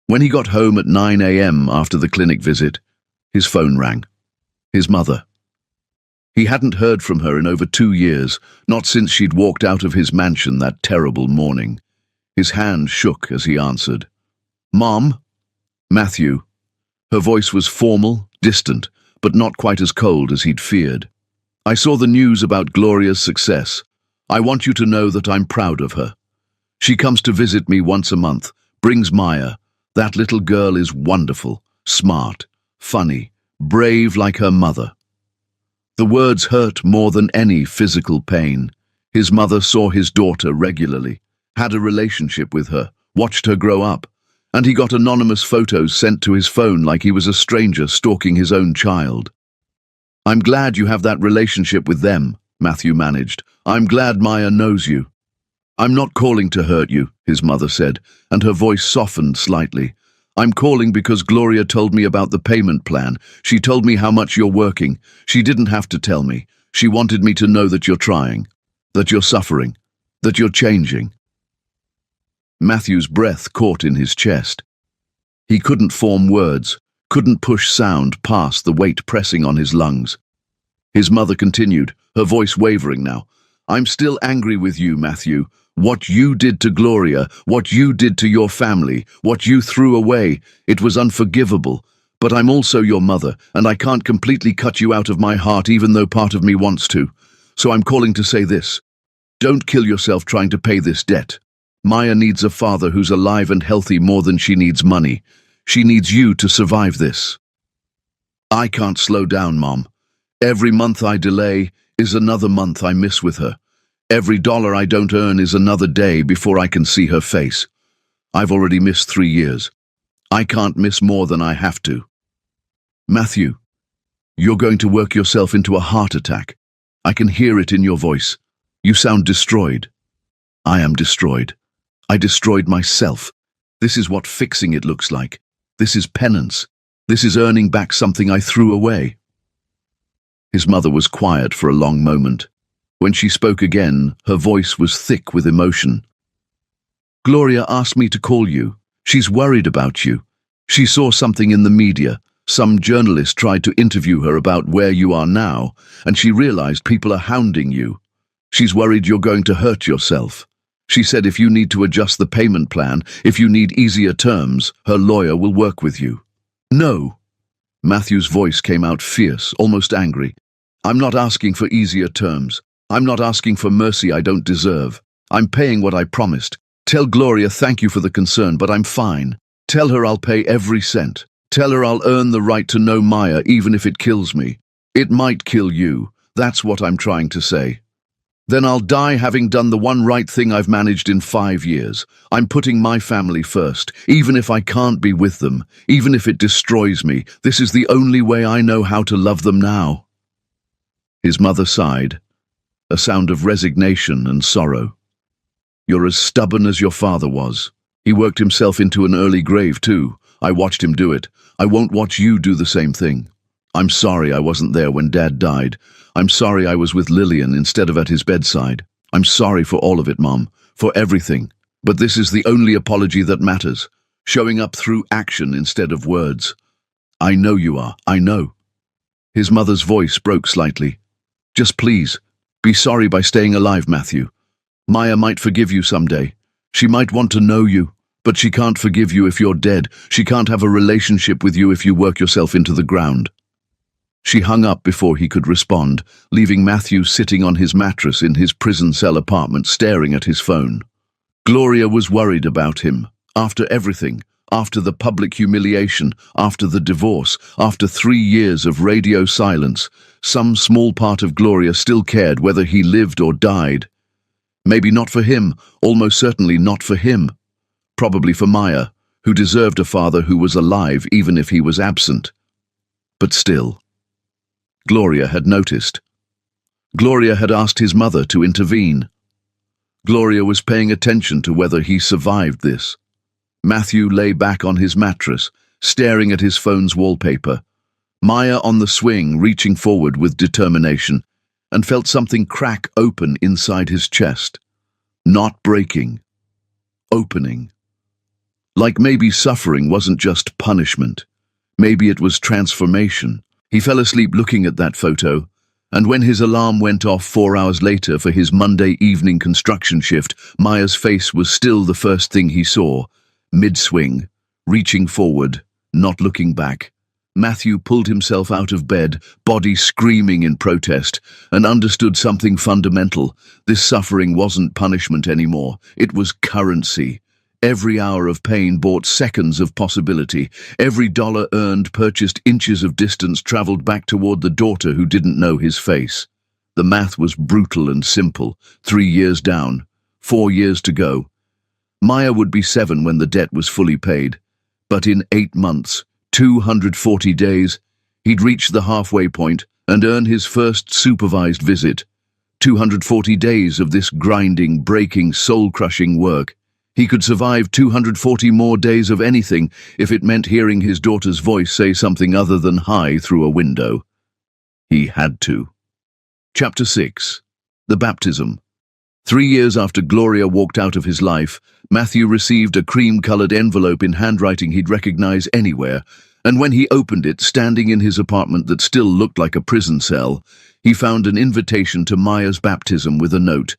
When he got home at 9 a.m. after the clinic visit, his phone rang. His mother. He hadn't heard from her in over 2 years, not since she'd walked out of his mansion that terrible morning. His hand shook as he answered. "Mom?" "Matthew." Her voice was formal, distant, but not quite as cold as he'd feared. "I saw the news about Gloria's success. I want you to know that I'm proud of her. She comes to visit me once a month, brings Maya. That little girl is wonderful, smart, funny, brave like her mother." The words hurt more than any physical pain. His mother saw his daughter regularly, had a relationship with her, watched her grow up, and he got anonymous photos sent to his phone like he was a stranger stalking his own child. "I'm glad you have that relationship with them," Matthew managed. "I'm glad Maya knows you." "I'm not calling to hurt you," his mother said, and her voice softened slightly. "I'm calling because Gloria told me about the payment plan. She told me how much you're working. She didn't have to tell me. She wanted me to know that you're trying, that you're suffering, that you're changing." Matthew's breath caught in his chest. He couldn't form words, couldn't push sound past the weight pressing on his lungs. His mother continued, her voice wavering now. "I'm still angry with you, Matthew. What you did to Gloria, what you did to your family, what you threw away, it was unforgivable. But I'm also your mother, and I can't completely cut you out of my heart even though part of me wants to. So I'm calling to say this. Don't kill yourself trying to pay this debt. Maya needs a father who's alive and healthy more than she needs money. She needs you to survive this." I can't slow down, Mom. Every month I delay is another month I miss with her. Every dollar I don't earn is another day before I can see her face. I've already missed 3 years. I can't miss more than I have to. Matthew, you're going to work yourself into a heart attack. I can hear it in your voice. You sound destroyed. I am destroyed. I destroyed myself. This is what fixing it looks like. This is penance. This is earning back something I threw away. His mother was quiet for a long moment. When she spoke again, her voice was thick with emotion. Gloria asked me to call you. She's worried about you. She saw something in the media. Some journalist tried to interview her about where you are now, and she realized people are hounding you. She's worried you're going to hurt yourself. She said if you need to adjust the payment plan, if you need easier terms, her lawyer will work with you. No. Matthew's voice came out fierce, almost angry. I'm not asking for easier terms. I'm not asking for mercy I don't deserve. I'm paying what I promised. Tell Gloria thank you for the concern, but I'm fine. Tell her I'll pay every cent. Tell her I'll earn the right to know Maya even if it kills me. It might kill you. That's what I'm trying to say. Then I'll die having done the one right thing I've managed in 5 years. I'm putting my family first, even if I can't be with them, even if it destroys me. This is the only way I know how to love them now. His mother sighed, a sound of resignation and sorrow. You're as stubborn as your father was. He worked himself into an early grave too. I watched him do it. I won't watch you do the same thing. I'm sorry I wasn't there when Dad died. I'm sorry I was with Lillian instead of at his bedside. I'm sorry for all of it, Mom, for everything. But this is the only apology that matters, showing up through action instead of words. I know you are, I know. His mother's voice broke slightly. Just please, be sorry by staying alive, Matthew. Maya might forgive you someday. She might want to know you, but she can't forgive you if you're dead. She can't have a relationship with you if you work yourself into the ground. She hung up before he could respond, leaving Matthew sitting on his mattress in his prison cell apartment staring at his phone. Gloria was worried about him. After everything, after the public humiliation, after the divorce, after 3 years of radio silence, some small part of Gloria still cared whether he lived or died. Maybe not for him, almost certainly not for him. Probably for Maya, who deserved a father who was alive even if he was absent. But still. Gloria had noticed. Gloria had asked his mother to intervene. Gloria was paying attention to whether he survived this. Matthew lay back on his mattress, staring at his phone's wallpaper. Maya on the swing, reaching forward with determination, and felt something crack open inside his chest. Not breaking. Opening. Like maybe suffering wasn't just punishment. Maybe it was transformation. He fell asleep looking at that photo, and when his alarm went off 4 hours later for his Monday evening construction shift, Maya's face was still the first thing he saw. Mid-swing, reaching forward, not looking back. Matthew pulled himself out of bed, body screaming in protest, and understood something fundamental. This suffering wasn't punishment anymore. It was currency. Every hour of pain bought seconds of possibility. Every dollar earned purchased inches of distance traveled back toward the daughter who didn't know his face. The math was brutal and simple. 3 years down, 4 years to go. Maya would be 7 when the debt was fully paid. But in 8 months, 240 days, he'd reach the halfway point and earn his first supervised visit. 240 days of this grinding, breaking, soul-crushing work. He could survive 240 more days of anything if it meant hearing his daughter's voice say something other than hi through a window. He had to. Chapter 6. The Baptism. 3 years after Gloria walked out of his life, Matthew received a cream-colored envelope in handwriting he'd recognize anywhere, and when he opened it, standing in his apartment that still looked like a prison cell, he found an invitation to Maya's baptism with a note.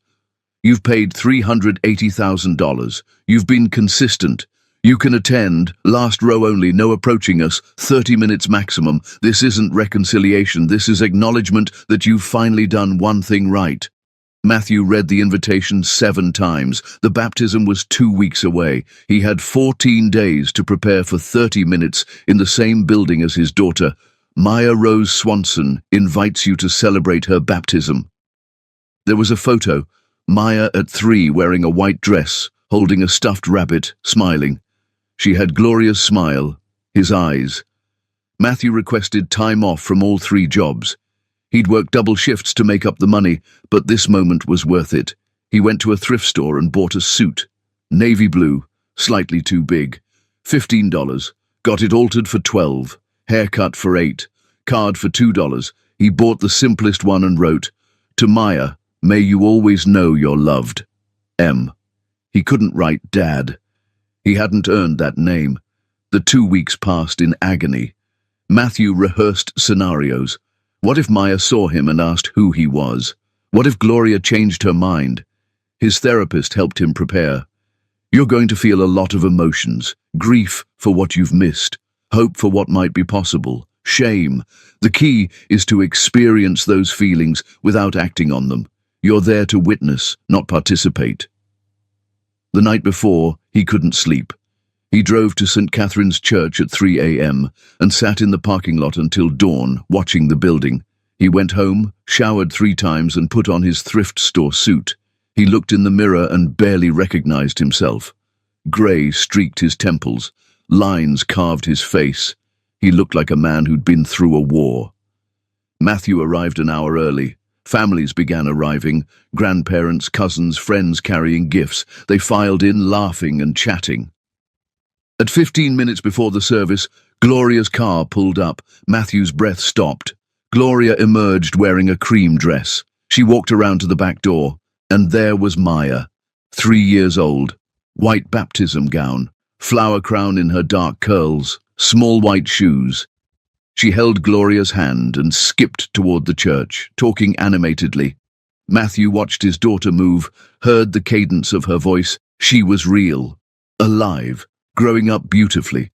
You've paid $380,000. You've been consistent. You can attend, last row only, no approaching us, 30 minutes maximum. This isn't reconciliation, this is acknowledgement that you've finally done one thing right. Matthew read the invitation 7 times. The baptism was 2 weeks away. He had 14 days to prepare for 30 minutes in the same building as his daughter. Maya Rose Swanson invites you to celebrate her baptism. There was a photo, Maya at 3 wearing a white dress, holding a stuffed rabbit, smiling. She had Gloria's smile, his eyes. Matthew requested time off from all 3 jobs. He'd worked double shifts to make up the money, but this moment was worth it. He went to a thrift store and bought a suit. Navy blue, slightly too big. $15. Got it altered for $12. Haircut for $8. Card for $2. He bought the simplest one and wrote, "To Maya, may you always know you're loved. M." He couldn't write Dad. He hadn't earned that name. The 2 weeks passed in agony. Matthew rehearsed scenarios. What if Maya saw him and asked who he was? What if Gloria changed her mind? His therapist helped him prepare. You're going to feel a lot of emotions. Grief for what you've missed. Hope for what might be possible. Shame. The key is to experience those feelings without acting on them. You're there to witness, not participate. The night before, he couldn't sleep. He drove to St. Catherine's Church at 3 a.m. and sat in the parking lot until dawn, watching the building. He went home, showered 3 times and put on his thrift store suit. He looked in the mirror and barely recognized himself. Grey streaked his temples. Lines carved his face. He looked like a man who'd been through a war. Matthew arrived an hour early. Families began arriving, grandparents, cousins, friends carrying gifts. They filed in, laughing and chatting. At 15 minutes before the service, Gloria's car pulled up. Matthew's breath stopped. Gloria emerged wearing a cream dress. She walked around to the back door, and there was Maya, 3 years old, white baptism gown, flower crown in her dark curls, small white shoes. She held Gloria's hand and skipped toward the church, talking animatedly. Matthew watched his daughter move, heard the cadence of her voice. She was real, alive, growing up beautifully.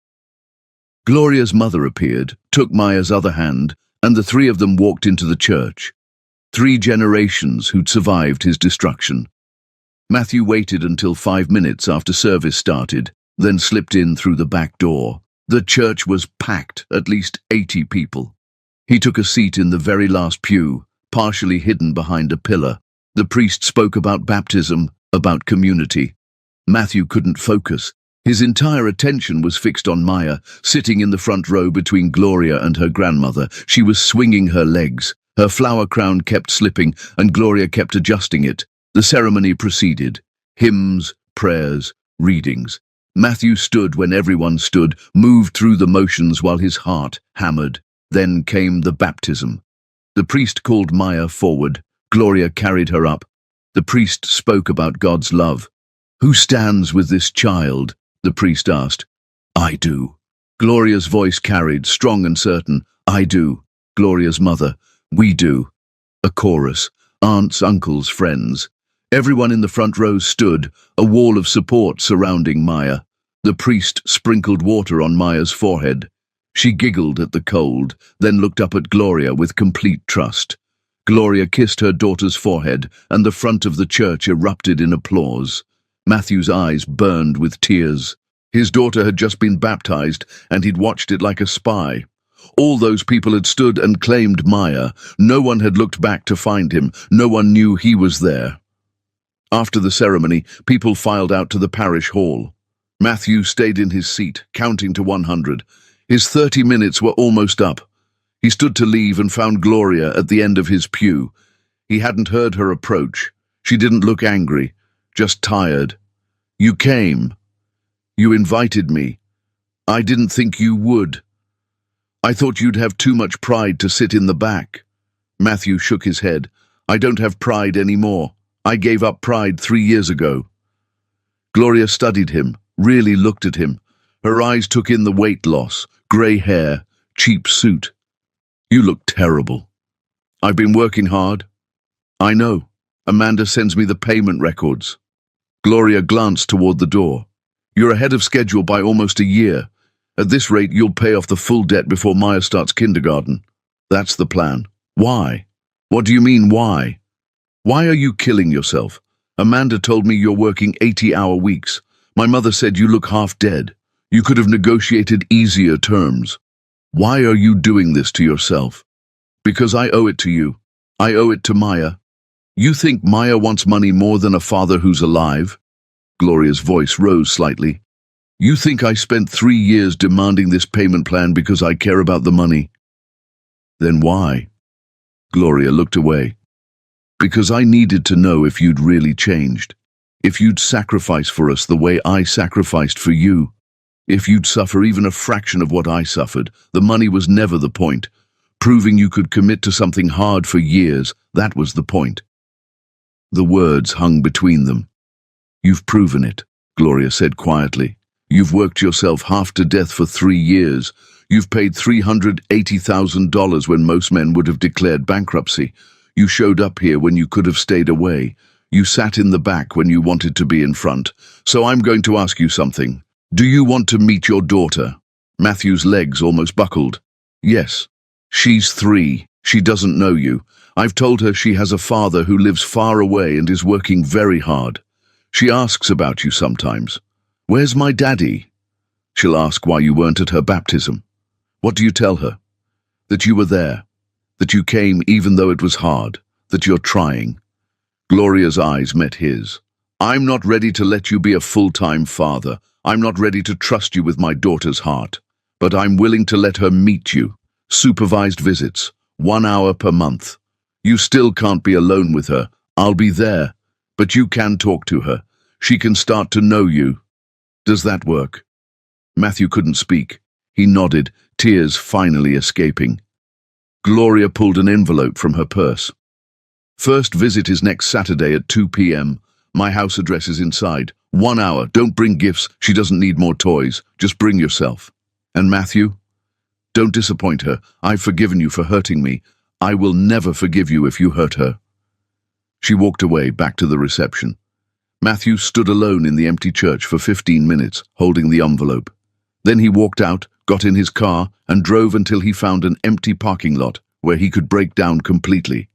Gloria's mother appeared, took Maya's other hand, and the 3 of them walked into the church. 3 generations who'd survived his destruction. Matthew waited until 5 minutes after service started, then slipped in through the back door. The church was packed, at least 80 people. He took a seat in the very last pew, partially hidden behind a pillar. The priest spoke about baptism, about community. Matthew couldn't focus. His entire attention was fixed on Maya, sitting in the front row between Gloria and her grandmother. She was swinging her legs. Her flower crown kept slipping, and Gloria kept adjusting it. The ceremony proceeded. Hymns, prayers, readings. Matthew stood when everyone stood, moved through the motions while his heart hammered. Then came the baptism. The priest called Maya forward. Gloria carried her up. The priest spoke about God's love. "Who stands with this child?" the priest asked. "I do." Gloria's voice carried, strong and certain. "I do." Gloria's mother. "We do." A chorus. Aunts, uncles, friends. Everyone in the front row stood, a wall of support surrounding Maya. The priest sprinkled water on Maya's forehead. She giggled at the cold, then looked up at Gloria with complete trust. Gloria kissed her daughter's forehead, and the front of the church erupted in applause. Matthew's eyes burned with tears. His daughter had just been baptized, and he'd watched it like a spy. All those people had stood and claimed Maya. No one had looked back to find him. No one knew he was there. After the ceremony, people filed out to the parish hall. Matthew stayed in his seat, counting to 100. His 30 minutes were almost up. He stood to leave and found Gloria at the end of his pew. He hadn't heard her approach. She didn't look angry, just tired. "You came. You invited me. I didn't think you would. I thought you'd have too much pride to sit in the back." Matthew shook his head. "I don't have pride anymore. I gave up pride 3 years ago." Gloria studied him, really looked at him. Her eyes took in the weight loss, grey hair, cheap suit. "You look terrible." "I've been working hard." "I know. Amanda sends me the payment records." Gloria glanced toward the door. "You're ahead of schedule by almost a year. At this rate, you'll pay off the full debt before Maya starts kindergarten." "That's the plan." "Why?" "What do you mean, why?" "Why are you killing yourself? Amanda told me you're working 80-hour weeks. My mother said you look half dead. You could have negotiated easier terms." Why are you doing this to yourself? Because I owe it to you. I owe it to Maya. You think Maya wants money more than a father who's alive? Gloria's voice rose slightly. You think I spent 3 years demanding this payment plan because I care about the money? Then why? Gloria looked away. Because I needed to know if you'd really changed. If you'd sacrifice for us the way I sacrificed for you. If you'd suffer even a fraction of what I suffered. The money was never the point. Proving you could commit to something hard for years, that was the point. The words hung between them. You've proven it, Gloria said quietly. You've worked yourself half to death for 3 years. You've paid $380,000 when most men would have declared bankruptcy. You showed up here when you could have stayed away. You sat in the back when you wanted to be in front. So I'm going to ask you something. Do you want to meet your daughter? Matthew's legs almost buckled. Yes. She's 3. She doesn't know you. I've told her she has a father who lives far away and is working very hard. She asks about you sometimes. Where's my daddy? She'll ask why you weren't at her baptism. What do you tell her? That you were there. That you came even though it was hard. That you're trying. Gloria's eyes met his. I'm not ready to let you be a full-time father. I'm not ready to trust you with my daughter's heart. But I'm willing to let her meet you. Supervised visits. 1 hour per month. You still can't be alone with her. I'll be there. But you can talk to her. She can start to know you. Does that work? Matthew couldn't speak. He nodded, tears finally escaping. Gloria pulled an envelope from her purse. First visit is next Saturday at 2 p.m. My house address is inside. 1 hour. Don't bring gifts. She doesn't need more toys. Just bring yourself. And Matthew? Don't disappoint her. I've forgiven you for hurting me. I will never forgive you if you hurt her. She walked away, back to the reception. Matthew stood alone in the empty church for 15 minutes, holding the envelope. Then he walked out, got in his car, and drove until he found an empty parking lot where he could break down completely.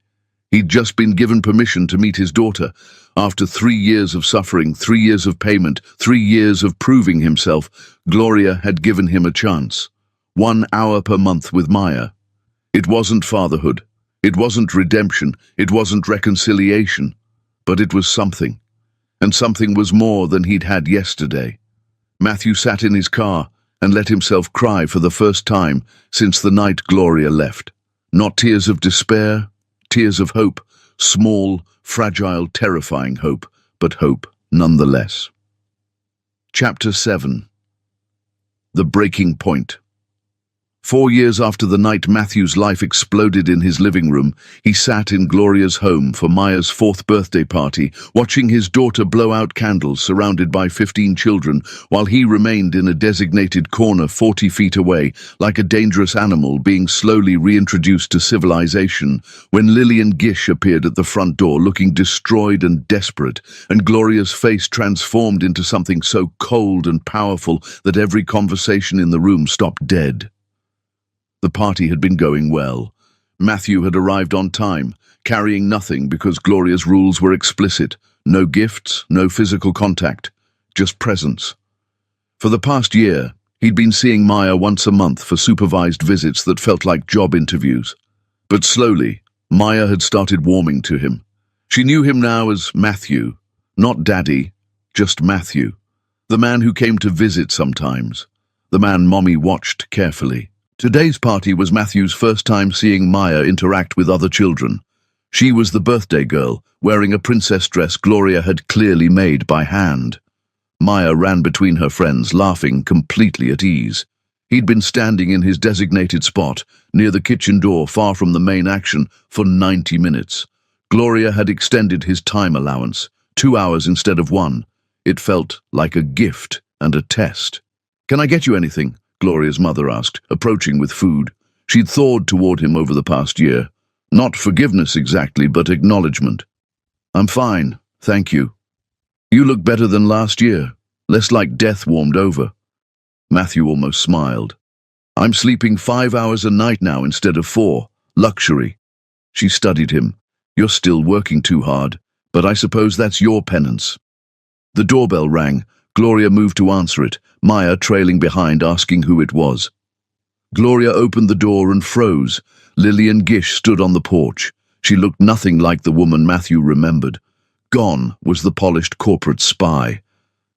He'd just been given permission to meet his daughter. After 3 years of suffering, 3 years of payment, 3 years of proving himself, Gloria had given him a chance. 1 hour per month with Maya. It wasn't fatherhood. It wasn't redemption. It wasn't reconciliation. But it was something. And something was more than he'd had yesterday. Matthew sat in his car and let himself cry for the first time since the night Gloria left. Not tears of despair, tears of hope, small, fragile, terrifying hope, but hope nonetheless. Chapter 7. The Breaking Point. 4 years after the night Matthew's life exploded in his living room, he sat in Gloria's home for Maya's 4th birthday party, watching his daughter blow out candles surrounded by 15 children, while he remained in a designated corner 40 feet away, like a dangerous animal being slowly reintroduced to civilization, when Lillian Gish appeared at the front door looking destroyed and desperate, and Gloria's face transformed into something so cold and powerful that every conversation in the room stopped dead. The party had been going well. Matthew had arrived on time, carrying nothing because Gloria's rules were explicit. No gifts, no physical contact, just presence. For the past year, he'd been seeing Maya once a month for supervised visits that felt like job interviews. But slowly, Maya had started warming to him. She knew him now as Matthew, not Daddy, just Matthew. The man who came to visit sometimes. The man Mommy watched carefully. Today's party was Matthew's first time seeing Maya interact with other children. She was the birthday girl, wearing a princess dress Gloria had clearly made by hand. Maya ran between her friends, laughing, completely at ease. He'd been standing in his designated spot, near the kitchen door far from the main action, for 90 minutes. Gloria had extended his time allowance, 2 hours instead of 1. It felt like a gift and a test. "Can I get you anything?" Gloria's mother asked, approaching with food. She'd thawed toward him over the past year. Not forgiveness exactly, but acknowledgement. "I'm fine, thank you." "You look better than last year, less like death warmed over." Matthew almost smiled. "I'm sleeping 5 hours a night now instead of 4. Luxury." She studied him. "You're still working too hard, but I suppose that's your penance." The doorbell rang. Gloria moved to answer it, Maya trailing behind, asking who it was. Gloria opened the door and froze. Lillian Gish stood on the porch. She looked nothing like the woman Matthew remembered. Gone was the polished corporate spy.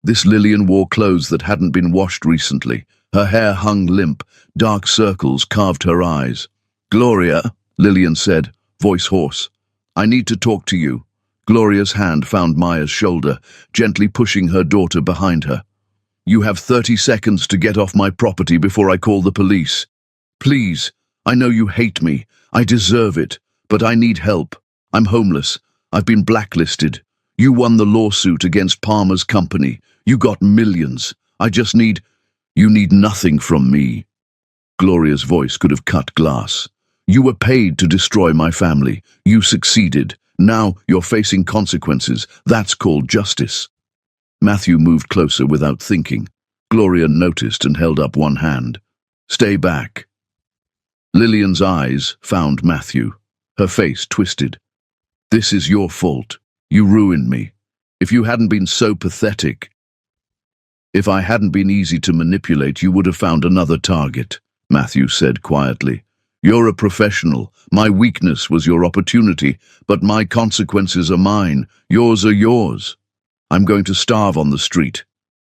This Lillian wore clothes that hadn't been washed recently. Her hair hung limp. Dark circles carved her eyes. "Gloria," Lillian said, voice hoarse. "I need to talk to you." Gloria's hand found Maya's shoulder, gently pushing her daughter behind her. "You have 30 seconds to get off my property before I call the police. Please, I know you hate me. I deserve it, but I need help. I'm homeless. I've been blacklisted. You won the lawsuit against Palmer's company. You got millions. You need nothing from me." Gloria's voice could have cut glass. "You were paid to destroy my family. You succeeded. Now you're facing consequences. That's called justice." Matthew moved closer without thinking. Gloria noticed and held up one hand. "Stay back." Lillian's eyes found Matthew. Her face twisted. "This is your fault. You ruined me. If you hadn't been so pathetic, if I hadn't been easy to manipulate, you would have found another target," Matthew said quietly. "You're a professional. My weakness was your opportunity, but my consequences are mine. Yours are yours. I'm going to starve on the street."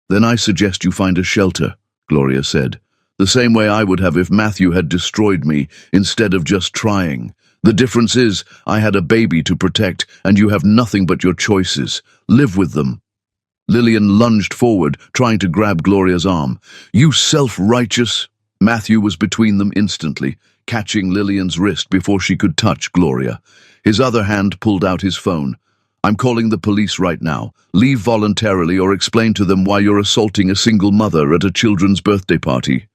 "Then I suggest you find a shelter," Gloria said. "The same way I would have if Matthew had destroyed me instead of just trying. The difference is, I had a baby to protect, and you have nothing but your choices. Live with them." Lillian lunged forward, trying to grab Gloria's arm. "You self-righteous—" Matthew was between them instantly, catching Lillian's wrist before she could touch Gloria. His other hand pulled out his phone. "I'm calling the police right now. Leave voluntarily or explain to them why you're assaulting a single mother at a children's birthday party."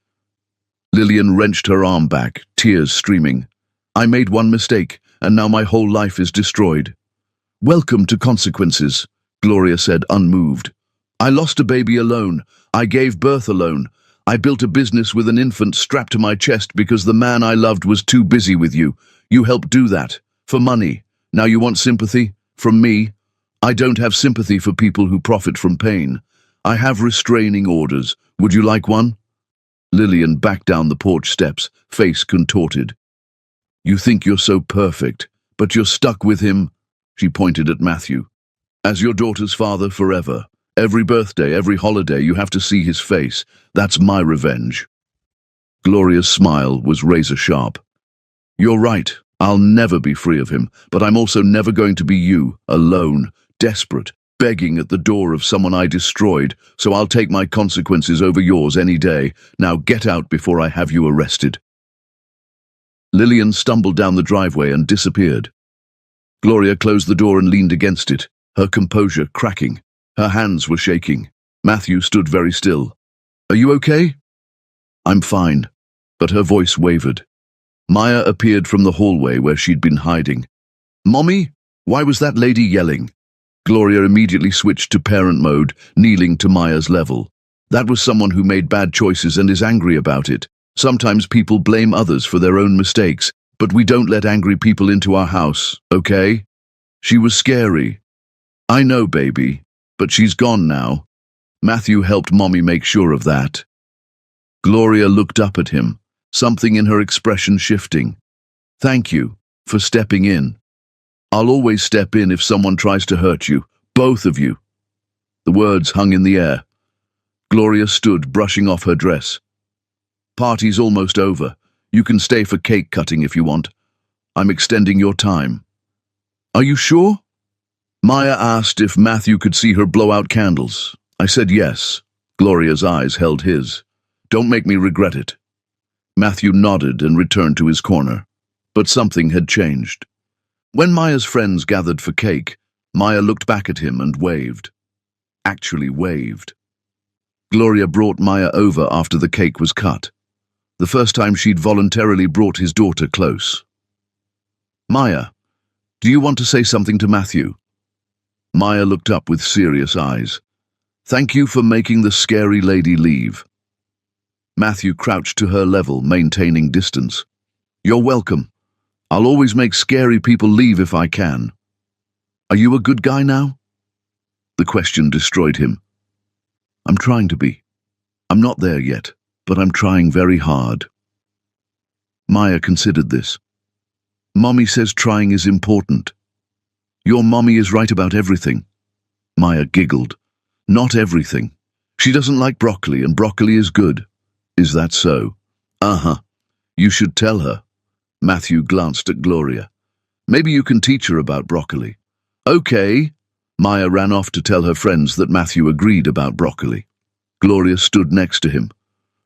Lillian wrenched her arm back, tears streaming. "I made one mistake, and now my whole life is destroyed." "Welcome to consequences," Gloria said, unmoved. "I lost a baby alone. I gave birth alone. I built a business with an infant strapped to my chest because the man I loved was too busy with you. You helped do that. For money. Now you want sympathy? From me? I don't have sympathy for people who profit from pain. I have restraining orders. Would you like one?" Lillian backed down the porch steps, face contorted. "You think you're so perfect, but you're stuck with him," she pointed at Matthew. "As your daughter's father forever. Every birthday, every holiday, you have to see his face. That's my revenge." Gloria's smile was razor-sharp. "You're right. I'll never be free of him, but I'm also never going to be you, alone, desperate, begging at the door of someone I destroyed, so I'll take my consequences over yours any day. Now get out before I have you arrested." Lillian stumbled down the driveway and disappeared. Gloria closed the door and leaned against it, her composure cracking. Her hands were shaking. Matthew stood very still. "Are you okay?" "I'm fine," but her voice wavered. Maya appeared from the hallway where she'd been hiding. "Mommy, why was that lady yelling?" Gloria immediately switched to parent mode, kneeling to Maya's level. "That was someone who made bad choices and is angry about it. Sometimes people blame others for their own mistakes, but we don't let angry people into our house, okay? She was scary." "I know, baby, but she's gone now." Matthew helped Mommy make sure of that. Gloria looked up at him, something in her expression shifting. "Thank you for stepping in. I'll always step in if someone tries to hurt you, both of you." The words hung in the air. Gloria stood, brushing off her dress. "Party's almost over. You can stay for cake cutting if you want. I'm extending your time." "Are you sure?" Maya asked if Matthew could see her blow out candles. I said yes. Gloria's eyes held his. "Don't make me regret it." Matthew nodded and returned to his corner. But something had changed. When Maya's friends gathered for cake, Maya looked back at him and waved. Actually waved. Gloria brought Maya over after the cake was cut. The first time she'd voluntarily brought his daughter close. "Maya, do you want to say something to Matthew?" Maya looked up with serious eyes. "Thank you for making the scary lady leave." Matthew crouched to her level, maintaining distance. "You're welcome. I'll always make scary people leave if I can." "Are you a good guy now?" The question destroyed him. "I'm trying to be. I'm not there yet, but I'm trying very hard." Maya considered this. Mommy says trying is important. Your mommy is right about everything. Maya giggled. Not everything. She doesn't like broccoli, and broccoli is good. Is that so? Uh-huh. You should tell her. Matthew glanced at Gloria. Maybe you can teach her about broccoli. Okay. Maya ran off to tell her friends that Matthew agreed about broccoli. Gloria stood next to him.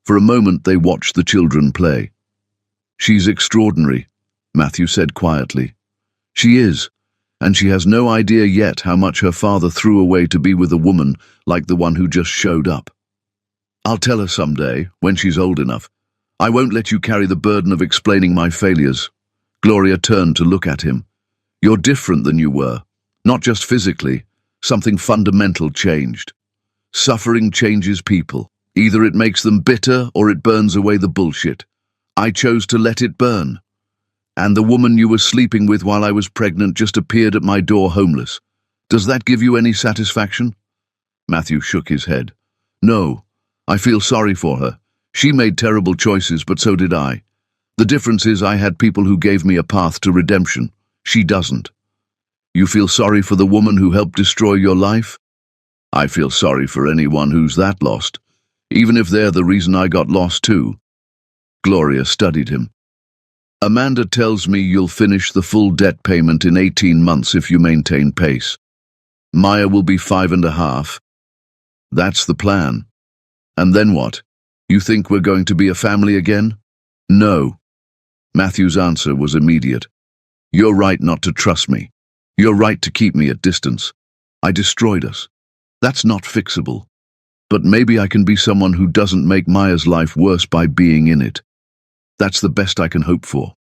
For a moment they watched the children play. She's extraordinary, Matthew said quietly. She is, and she has no idea yet how much her father threw away to be with a woman like the one who just showed up. I'll tell her someday, when she's old enough. I won't let you carry the burden of explaining my failures. Gloria turned to look at him. You're different than you were. Not just physically. Something fundamental changed. Suffering changes people. Either it makes them bitter or it burns away the bullshit. I chose to let it burn. And the woman you were sleeping with while I was pregnant just appeared at my door homeless. Does that give you any satisfaction? Matthew shook his head. No, I feel sorry for her. She made terrible choices, but so did I. The difference is I had people who gave me a path to redemption. She doesn't. You feel sorry for the woman who helped destroy your life? I feel sorry for anyone who's that lost, even if they're the reason I got lost too. Gloria studied him. Amanda tells me you'll finish the full debt payment in 18 months if you maintain pace. Maya will be 5.5. That's the plan. And then what? You think we're going to be a family again? No. Matthew's answer was immediate. You're right not to trust me. You're right to keep me at distance. I destroyed us. That's not fixable. But maybe I can be someone who doesn't make Maya's life worse by being in it. That's the best I can hope for.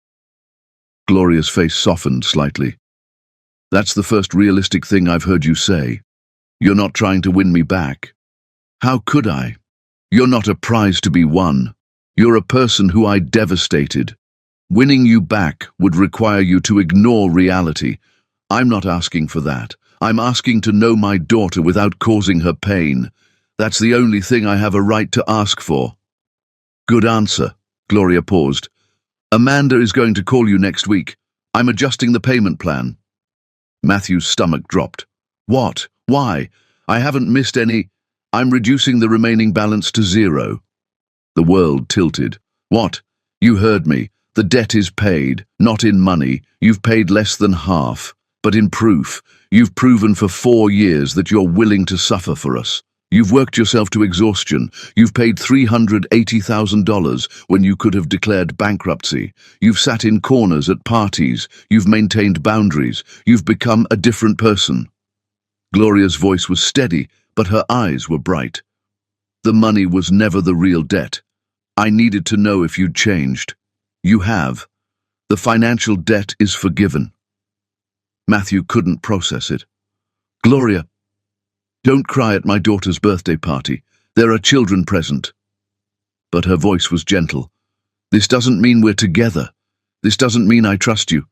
Gloria's face softened slightly. That's the first realistic thing I've heard you say. You're not trying to win me back. How could I? You're not a prize to be won. You're a person who I devastated. Winning you back would require you to ignore reality. I'm not asking for that. I'm asking to know my daughter without causing her pain. That's the only thing I have a right to ask for. Good answer. Gloria paused. Amanda is going to call you next week. I'm adjusting the payment plan. Matthew's stomach dropped. What? Why? I haven't missed any. I'm reducing the remaining balance to 0. The world tilted. What? You heard me. The debt is paid, not in money. You've paid less than half. But in proof, you've proven for 4 years that you're willing to suffer for us. You've worked yourself to exhaustion. You've paid $380,000 when you could have declared bankruptcy. You've sat in corners at parties. You've maintained boundaries. You've become a different person. Gloria's voice was steady, but her eyes were bright. The money was never the real debt. I needed to know if you'd changed. You have. The financial debt is forgiven. Matthew couldn't process it. Gloria, don't cry at my daughter's birthday party. There are children present. But her voice was gentle. This doesn't mean we're together. This doesn't mean I trust you.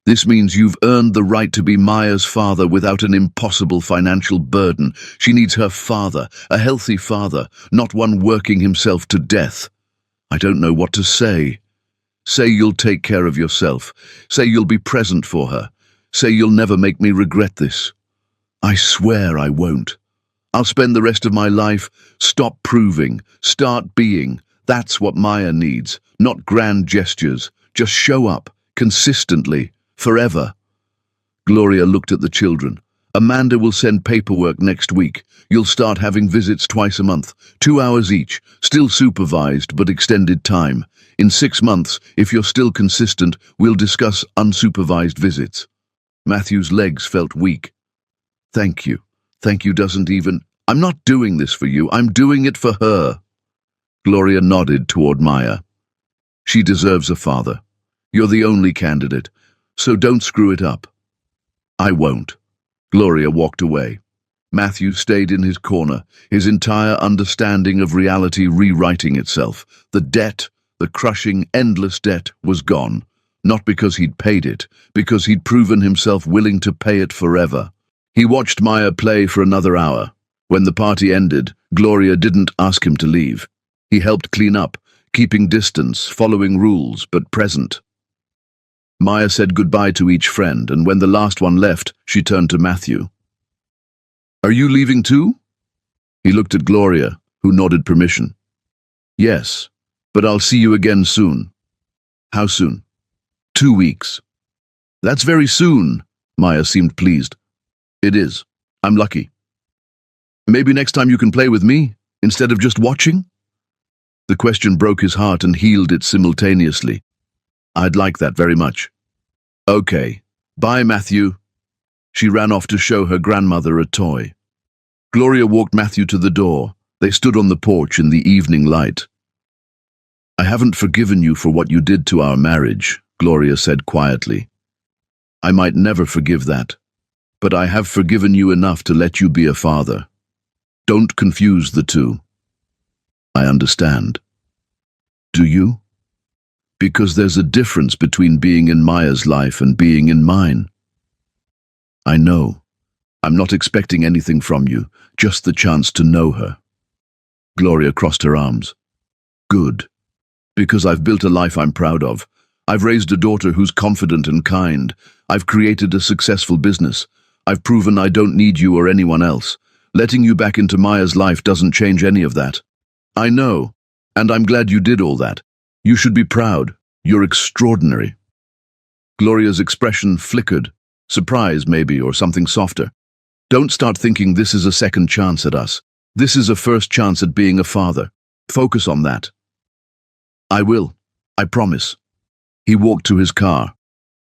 This means you've earned the right to be Maya's father without an impossible financial burden. She needs her father, a healthy father, not one working himself to death. I don't know what to say. Say you'll take care of yourself. Say you'll be present for her. Say you'll never make me regret this. I swear I won't. I'll spend the rest of my life, stop proving, start being. That's what Maya needs, not grand gestures. Just show up, consistently, forever. Gloria looked at the children. Amanda will send paperwork next week. You'll start having visits twice a month, 2 hours each, still supervised but extended time. In 6 months, if you're still consistent, we'll discuss unsupervised visits. Matthew's legs felt weak. Thank you. Thank you doesn't even... I'm not doing this for you. I'm doing it for her. Gloria nodded toward Maya. She deserves a father. You're the only candidate, so don't screw it up. I won't. Gloria walked away. Matthew stayed in his corner, his entire understanding of reality rewriting itself. The debt, the crushing, endless debt, was gone. Not because he'd paid it, because he'd proven himself willing to pay it forever. He watched Maya play for another hour. When the party ended, Gloria didn't ask him to leave. He helped clean up, keeping distance, following rules, but present. Maya said goodbye to each friend, and when the last one left, she turned to Matthew. "Are you leaving too?" He looked at Gloria, who nodded permission. "Yes, but I'll see you again soon." "How soon?" 2 weeks. "That's very soon." Maya seemed pleased. "It is. I'm lucky." "Maybe next time you can play with me, instead of just watching?" The question broke his heart and healed it simultaneously. "I'd like that very much." "Okay. Bye, Matthew." She ran off to show her grandmother a toy. Gloria walked Matthew to the door. They stood on the porch in the evening light. "I haven't forgiven you for what you did to our marriage," Gloria said quietly. "I might never forgive that, but I have forgiven you enough to let you be a father. Don't confuse the two." "I understand." "Do you?" "Because there's a difference between being in Maya's life and being in mine." "I know. I'm not expecting anything from you, just the chance to know her." Gloria crossed her arms. "Good. Because I've built a life I'm proud of. I've raised a daughter who's confident and kind. I've created a successful business. I've proven I don't need you or anyone else. Letting you back into Maya's life doesn't change any of that." "I know, and I'm glad you did all that. You should be proud. You're extraordinary." Gloria's expression flickered. Surprise, maybe, or something softer. "Don't start thinking this is a second chance at us. This is a first chance at being a father. Focus on that." "I will. I promise." He walked to his car.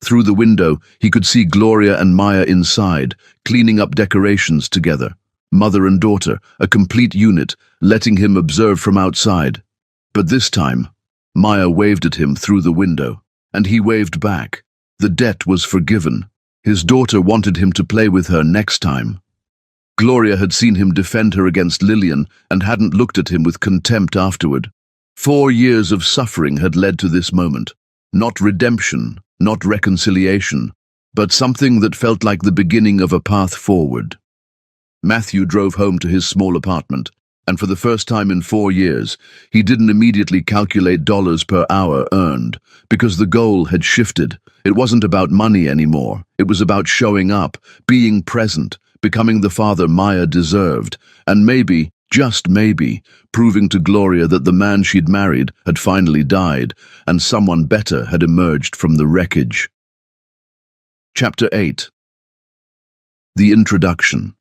Through the window, he could see Gloria and Maya inside, cleaning up decorations together. Mother and daughter, a complete unit, letting him observe from outside. But this time, Maya waved at him through the window, and he waved back. The debt was forgiven. His daughter wanted him to play with her next time. Gloria had seen him defend her against Lillian and hadn't looked at him with contempt afterward. 4 years of suffering had led to this moment. Not redemption, not reconciliation, but something that felt like the beginning of a path forward. Matthew drove home to his small apartment, and for the first time in 4 years, he didn't immediately calculate dollars per hour earned, because the goal had shifted. It wasn't about money anymore. It was about showing up, being present, becoming the father Maya deserved, and maybe, just maybe, proving to Gloria that the man she'd married had finally died, and someone better had emerged from the wreckage. Chapter 8. The Introduction.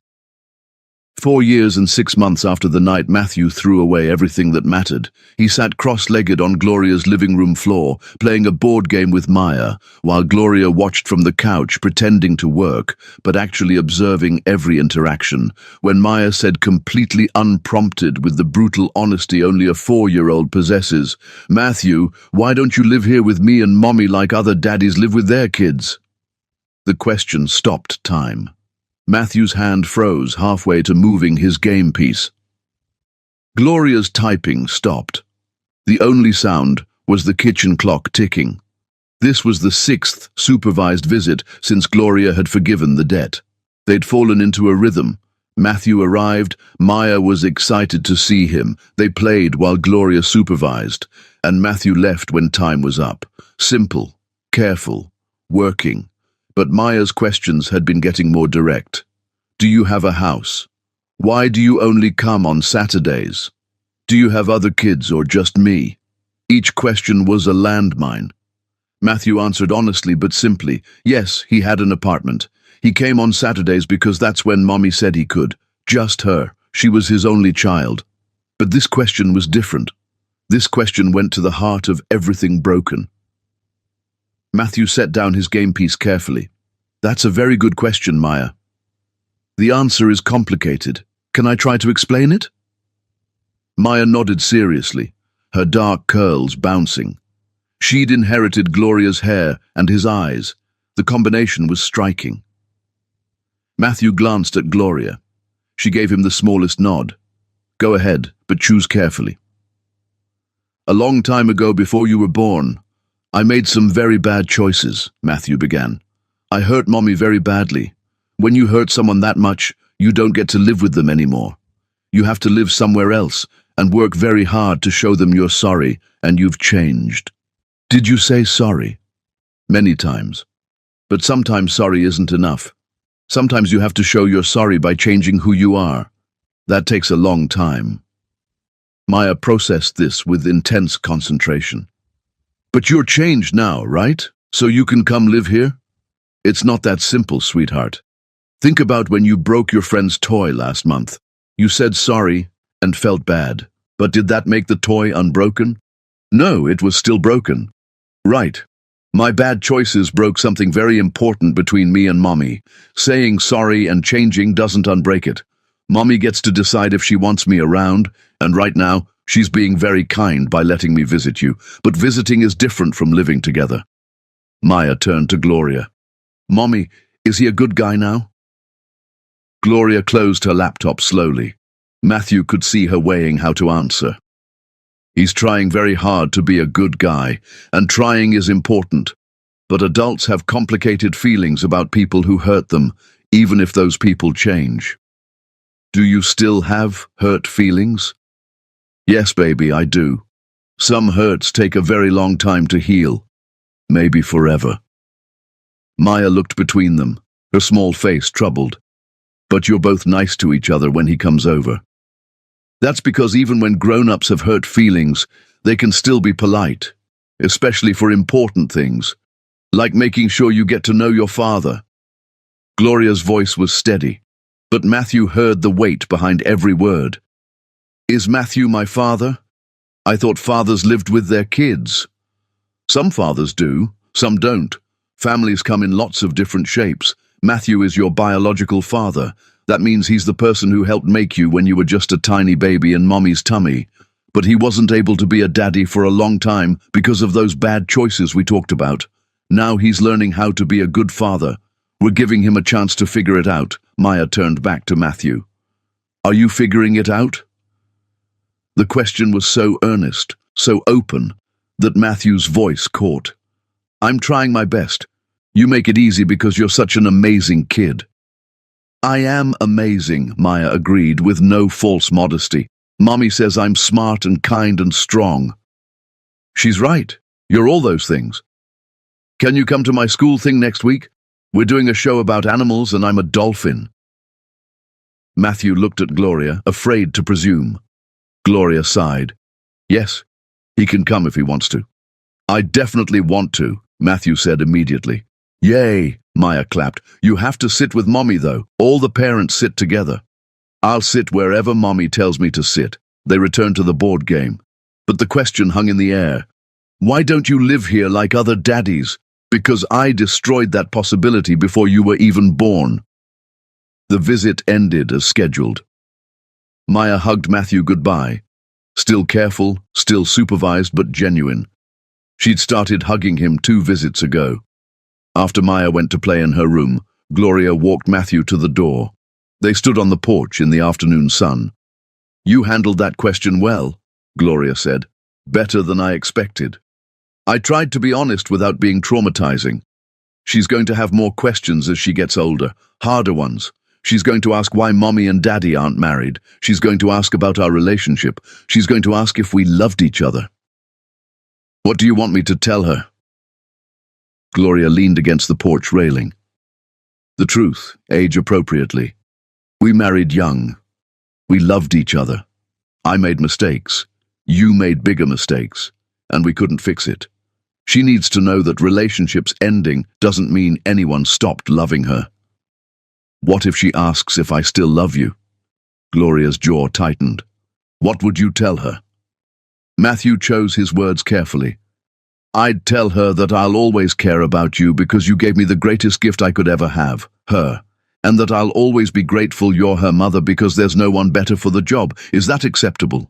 4 years and 6 months after the night Matthew threw away everything that mattered, he sat cross-legged on Gloria's living room floor, playing a board game with Maya, while Gloria watched from the couch pretending to work, but actually observing every interaction, when Maya said completely unprompted with the brutal honesty only a 4-year-old possesses, "Matthew, why don't you live here with me and Mommy like other daddies live with their kids?" The question stopped time. Matthew's hand froze halfway to moving his game piece. Gloria's typing stopped. The only sound was the kitchen clock ticking. This was the 6th supervised visit since Gloria had forgiven the debt. They'd fallen into a rhythm. Matthew arrived, Maya was excited to see him. They played while Gloria supervised, and Matthew left when time was up. Simple, careful, working. But Maya's questions had been getting more direct. Do you have a house? Why do you only come on Saturdays? Do you have other kids or just me? Each question was a landmine. Matthew answered honestly but simply. Yes, he had an apartment. He came on Saturdays because that's when Mommy said he could. Just her. She was his only child. But this question was different. This question went to the heart of everything broken. Matthew set down his game piece carefully. That's a very good question, Maya. The answer is complicated. Can I try to explain it? Maya nodded seriously, her dark curls bouncing. She'd inherited Gloria's hair and his eyes. The combination was striking. Matthew glanced at Gloria. She gave him the smallest nod. Go ahead, but choose carefully. A long time ago, before you were born, I made some very bad choices, Matthew began. I hurt Mommy very badly. When you hurt someone that much, you don't get to live with them anymore. You have to live somewhere else, and work very hard to show them you're sorry and you've changed. Did you say sorry? Many times. But sometimes sorry isn't enough. Sometimes you have to show you're sorry by changing who you are. That takes a long time. Maya processed this with intense concentration. But you're changed now, right? So you can come live here? It's not that simple, sweetheart. Think about when you broke your friend's toy last month. You said sorry and felt bad. But did that make the toy unbroken? No, it was still broken. Right. My bad choices broke something very important between me and Mommy. Saying sorry and changing doesn't unbreak it. Mommy gets to decide if she wants me around, and right now, she's being very kind by letting me visit you. But visiting is different from living together. Maya turned to Gloria. Mommy, is he a good guy now? Gloria closed her laptop slowly. Matthew could see her weighing how to answer. He's trying very hard to be a good guy, and trying is important. But adults have complicated feelings about people who hurt them, even if those people change. Do you still have hurt feelings? Yes, baby, I do. Some hurts take a very long time to heal. Maybe forever. Maya looked between them, her small face troubled. But you're both nice to each other when he comes over. That's because even when grown-ups have hurt feelings, they can still be polite, especially for important things, like making sure you get to know your father. Gloria's voice was steady, but Matthew heard the weight behind every word. Is Matthew my father? I thought fathers lived with their kids. Some fathers do, some don't. Families come in lots of different shapes. Matthew is your biological father. That means he's the person who helped make you when you were just a tiny baby in Mommy's tummy. But he wasn't able to be a daddy for a long time because of those bad choices we talked about. Now he's learning how to be a good father. We're giving him a chance to figure it out. Maya turned back to Matthew. Are you figuring it out? The question was so earnest, so open, that Matthew's voice caught. I'm trying my best. You make it easy because you're such an amazing kid. I am amazing, Maya agreed with no false modesty. Mommy says I'm smart and kind and strong. She's right. You're all those things. Can you come to my school thing next week? We're doing a show about animals and I'm a dolphin. Matthew looked at Gloria, afraid to presume. Gloria sighed. Yes, he can come if he wants to. I definitely want to, Matthew said immediately. Yay, Maya clapped. You have to sit with Mommy, though. All the parents sit together. I'll sit wherever Mommy tells me to sit. They returned to the board game. But the question hung in the air. Why don't you live here like other daddies? Because I destroyed that possibility before you were even born. The visit ended as scheduled. Maya hugged Matthew goodbye. Still careful, still supervised, but genuine. She'd started hugging him 2 visits ago. After Maya went to play in her room, Gloria walked Matthew to the door. They stood on the porch in the afternoon sun. You handled that question well, Gloria said. Better than I expected. I tried to be honest without being traumatizing. She's going to have more questions as she gets older, harder ones. She's going to ask why Mommy and Daddy aren't married. She's going to ask about our relationship. She's going to ask if we loved each other. What do you want me to tell her? Gloria leaned against the porch railing. The truth, age appropriately. We married young. We loved each other. I made mistakes. You made bigger mistakes. And we couldn't fix it. She needs to know that relationships ending doesn't mean anyone stopped loving her. What if she asks if I still love you? Gloria's jaw tightened. What would you tell her? Matthew chose his words carefully. I'd tell her that I'll always care about you because you gave me the greatest gift I could ever have, her, and that I'll always be grateful you're her mother because there's no one better for the job. Is that acceptable?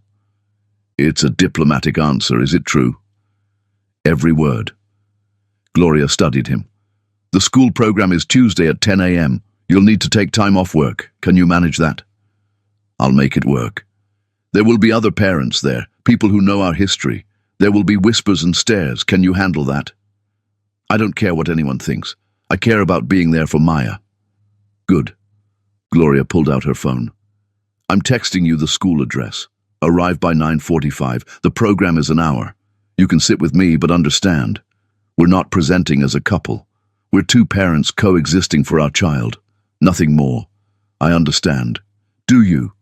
It's a diplomatic answer, is it true? Every word. Gloria studied him. The school program is Tuesday at 10 a.m. You'll need to take time off work. Can you manage that? I'll make it work. There will be other parents there, people who know our history. There will be whispers and stares. Can you handle that? I don't care what anyone thinks. I care about being there for Maya. Good. Gloria pulled out her phone. I'm texting you the school address. Arrive by 9:45. The program is an hour. You can sit with me, but understand. We're not presenting as a couple. We're two parents coexisting for our child. Nothing more. I understand. Do you?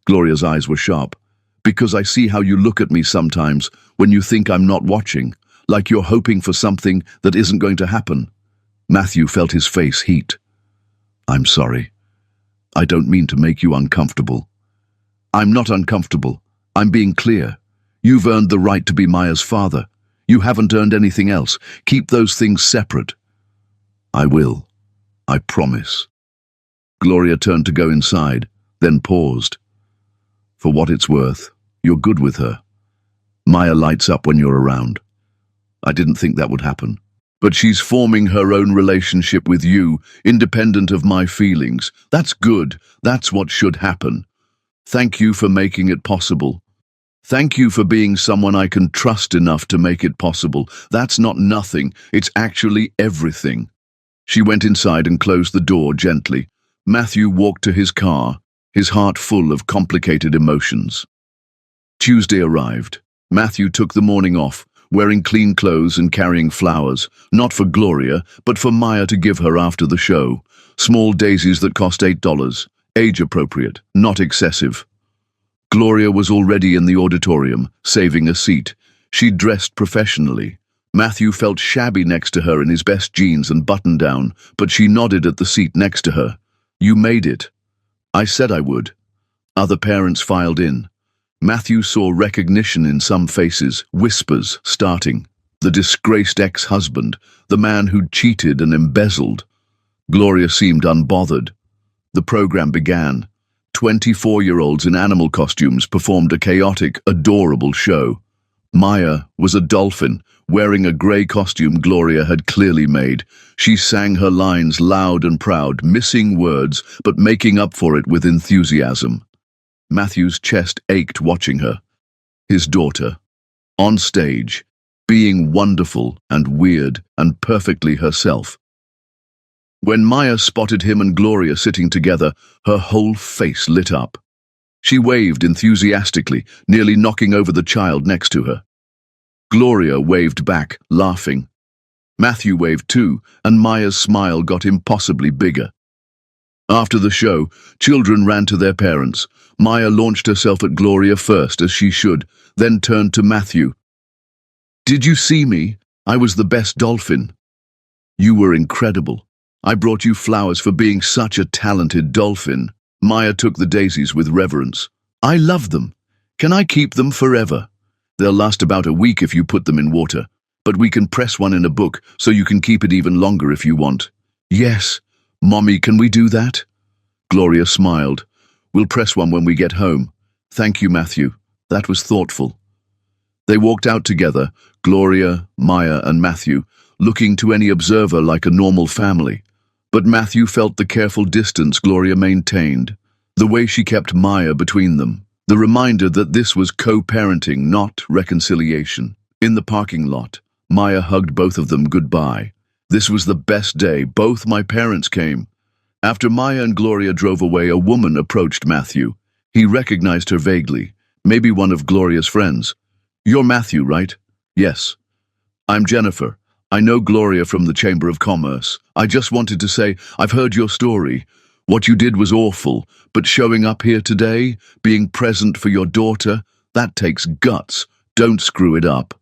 Gloria's eyes were sharp. Because I see how you look at me sometimes when you think I'm not watching, like you're hoping for something that isn't going to happen. Matthew felt his face heat. I'm sorry. I don't mean to make you uncomfortable. I'm not uncomfortable. I'm being clear. You've earned the right to be Maya's father. You haven't earned anything else. Keep those things separate. I will. I promise. Gloria turned to go inside, then paused. For what it's worth, you're good with her. Maya lights up when you're around. I didn't think that would happen. But she's forming her own relationship with you, independent of my feelings. That's good. That's what should happen. Thank you for making it possible. Thank you for being someone I can trust enough to make it possible. That's not nothing. It's actually everything. She went inside and closed the door gently. Matthew walked to his car, his heart full of complicated emotions. Tuesday arrived. Matthew took the morning off, wearing clean clothes and carrying flowers, not for Gloria, but for Maya to give her after the show. Small daisies that cost $8, age-appropriate, not excessive. Gloria was already in the auditorium, saving a seat. She dressed professionally. Matthew felt shabby next to her in his best jeans and button-down, but she nodded at the seat next to her. You made it. I said I would. Other parents filed in. Matthew saw recognition in some faces, whispers starting. The disgraced ex-husband, the man who'd cheated and embezzled. Gloria seemed unbothered. The program began. 24-year-olds in animal costumes performed a chaotic, adorable show. Maya was a dolphin, wearing a grey costume Gloria had clearly made. She sang her lines loud and proud, missing words, but making up for it with enthusiasm. Matthew's chest ached watching her. His daughter, on stage, being wonderful and weird and perfectly herself. When Maya spotted him and Gloria sitting together, her whole face lit up. She waved enthusiastically, nearly knocking over the child next to her. Gloria waved back, laughing. Matthew waved too, and Maya's smile got impossibly bigger. After the show, children ran to their parents. Maya launched herself at Gloria first, as she should, then turned to Matthew. Did you see me? I was the best dolphin. You were incredible. I brought you flowers for being such a talented dolphin. Maya took the daisies with reverence. I love them. Can I keep them forever? They'll last about a week if you put them in water, but we can press one in a book so you can keep it even longer if you want. Yes. Mommy, can we do that? Gloria smiled. We'll press one when we get home. Thank you, Matthew. That was thoughtful. They walked out together, Gloria, Maya, and Matthew, looking to any observer like a normal family. But Matthew felt the careful distance Gloria maintained, the way she kept Maya between them, the reminder that this was co-parenting, not reconciliation. In the parking lot, Maya hugged both of them goodbye. This was the best day. Both my parents came. After Maya and Gloria drove away, a woman approached Matthew. He recognized her vaguely, maybe one of Gloria's friends. You're Matthew, right? Yes. I'm Jennifer. I know Gloria from the Chamber of Commerce. I just wanted to say, I've heard your story. What you did was awful, but showing up here today, being present for your daughter, that takes guts. Don't screw it up.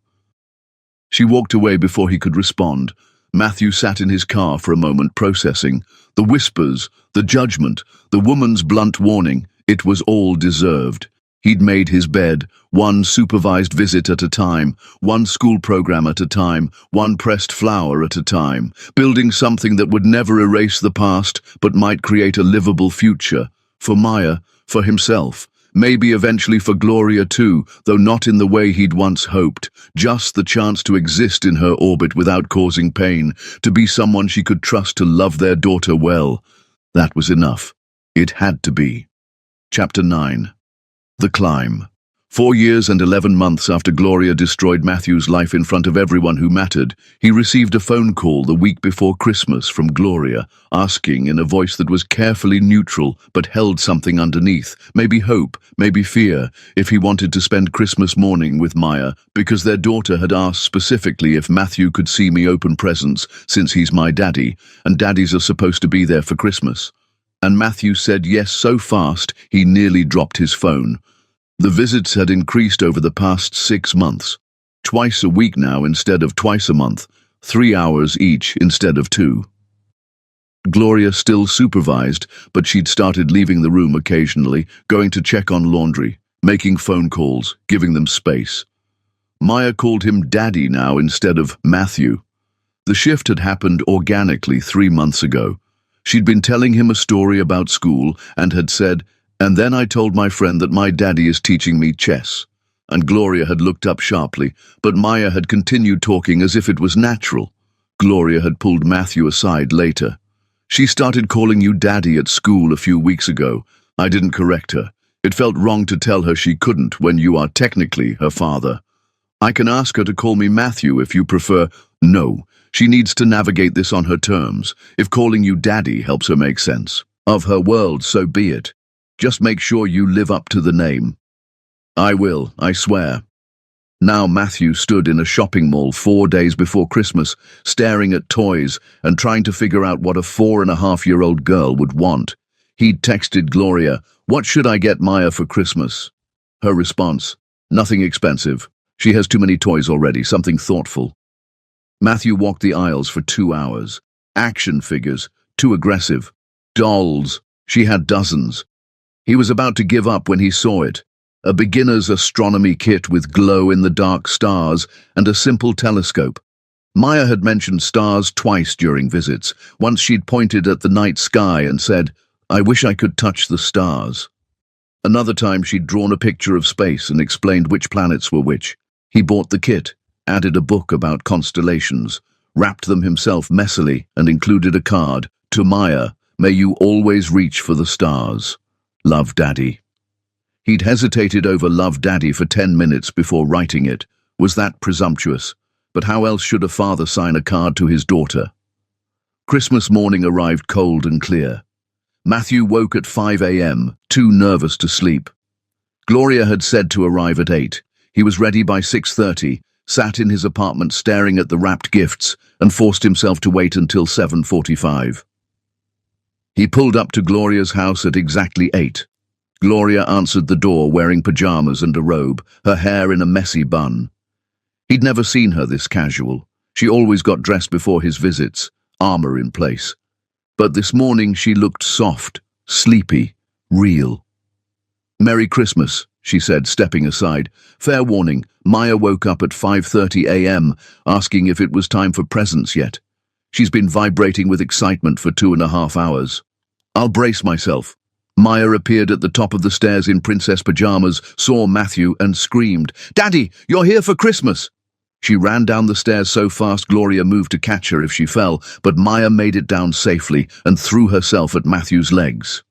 She walked away before he could respond. Matthew sat in his car for a moment, processing. The whispers, the judgment, the woman's blunt warning, it was all deserved. He'd made his bed, one supervised visit at a time, one school program at a time, one pressed flower at a time, building something that would never erase the past but might create a livable future. For Maya, for himself, maybe eventually for Gloria too, though not in the way he'd once hoped. Just the chance to exist in her orbit without causing pain, to be someone she could trust to love their daughter well. That was enough. It had to be. Chapter 9. The Climb. 4 years and 11 months after Gloria destroyed Matthew's life in front of everyone who mattered, he received a phone call the week before Christmas from Gloria, asking in a voice that was carefully neutral but held something underneath, maybe hope, maybe fear, if he wanted to spend Christmas morning with Maya, because their daughter had asked specifically if Matthew could see me open presents since he's my daddy, and daddies are supposed to be there for Christmas. And Matthew said yes so fast he nearly dropped his phone. The visits had increased over the past 6 months. Twice a week now instead of twice a month, 3 hours each instead of 2. Gloria still supervised, but she'd started leaving the room occasionally, going to check on laundry, making phone calls, giving them space. Maya called him Daddy now instead of Matthew. The shift had happened organically 3 months ago. She'd been telling him a story about school and had said, "And then I told my friend that my daddy is teaching me chess." And Gloria had looked up sharply, but Maya had continued talking as if it was natural. Gloria had pulled Matthew aside later. "She started calling you daddy at school a few weeks ago. I didn't correct her. It felt wrong to tell her she couldn't when you are technically her father. I can ask her to call me Matthew if you prefer." "No, she needs to navigate this on her terms. If calling you daddy helps her make sense of her world, so be it. Just make sure you live up to the name." "I will, I swear." Now Matthew stood in a shopping mall 4 days before Christmas, staring at toys and trying to figure out what a 4.5-year-old girl would want. He'd texted Gloria, "What should I get Maya for Christmas?" Her response, "Nothing expensive. She has too many toys already, something thoughtful." Matthew walked the aisles for 2 hours. Action figures, too aggressive. Dolls, she had dozens. He was about to give up when he saw it. A beginner's astronomy kit with glow-in-the-dark stars and a simple telescope. Maya had mentioned stars twice during visits. Once she'd pointed at the night sky and said, "I wish I could touch the stars." Another time she'd drawn a picture of space and explained which planets were which. He bought the kit, added a book about constellations, wrapped them himself messily and included a card, "To Maya, may you always reach for the stars. Love, Daddy." He'd hesitated over "Love, Daddy" for 10 minutes before writing it. Was that presumptuous? But how else should a father sign a card to his daughter? Christmas morning arrived cold and clear. Matthew woke at 5 a.m., too nervous to sleep. Gloria had said to arrive at 8. He was ready by 6:30, sat in his apartment staring at the wrapped gifts, and forced himself to wait until 7:45. He pulled up to Gloria's house at exactly 8. Gloria answered the door wearing pajamas and a robe, her hair in a messy bun. He'd never seen her this casual. She always got dressed before his visits, armor in place. But this morning she looked soft, sleepy, real. "Merry Christmas," she said, stepping aside. "Fair warning, Maya woke up at 5:30 a.m., asking if it was time for presents yet. She's been vibrating with excitement for 2.5 hours. I'll brace myself." Maya appeared at the top of the stairs in princess pajamas, saw Matthew and screamed, "Daddy, you're here for Christmas!" She ran down the stairs so fast Gloria moved to catch her if she fell, but Maya made it down safely and threw herself at Matthew's legs.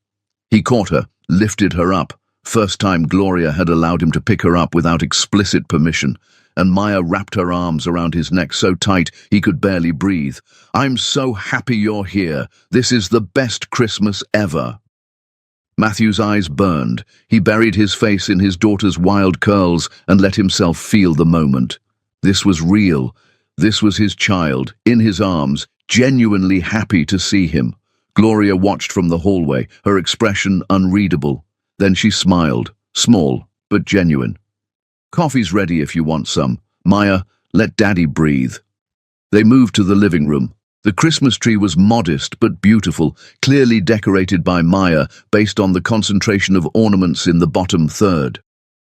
He caught her, lifted her up. First time Gloria had allowed him to pick her up without explicit permission, and Maya wrapped her arms around his neck so tight he could barely breathe. "I'm so happy you're here. This is the best Christmas ever." Matthew's eyes burned. He buried his face in his daughter's wild curls and let himself feel the moment. This was real. This was his child, in his arms, genuinely happy to see him. Gloria watched from the hallway, her expression unreadable. Then she smiled, small but genuine. "Coffee's ready if you want some. Maya, let Daddy breathe." They moved to the living room. The Christmas tree was modest but beautiful, clearly decorated by Maya based on the concentration of ornaments in the bottom third.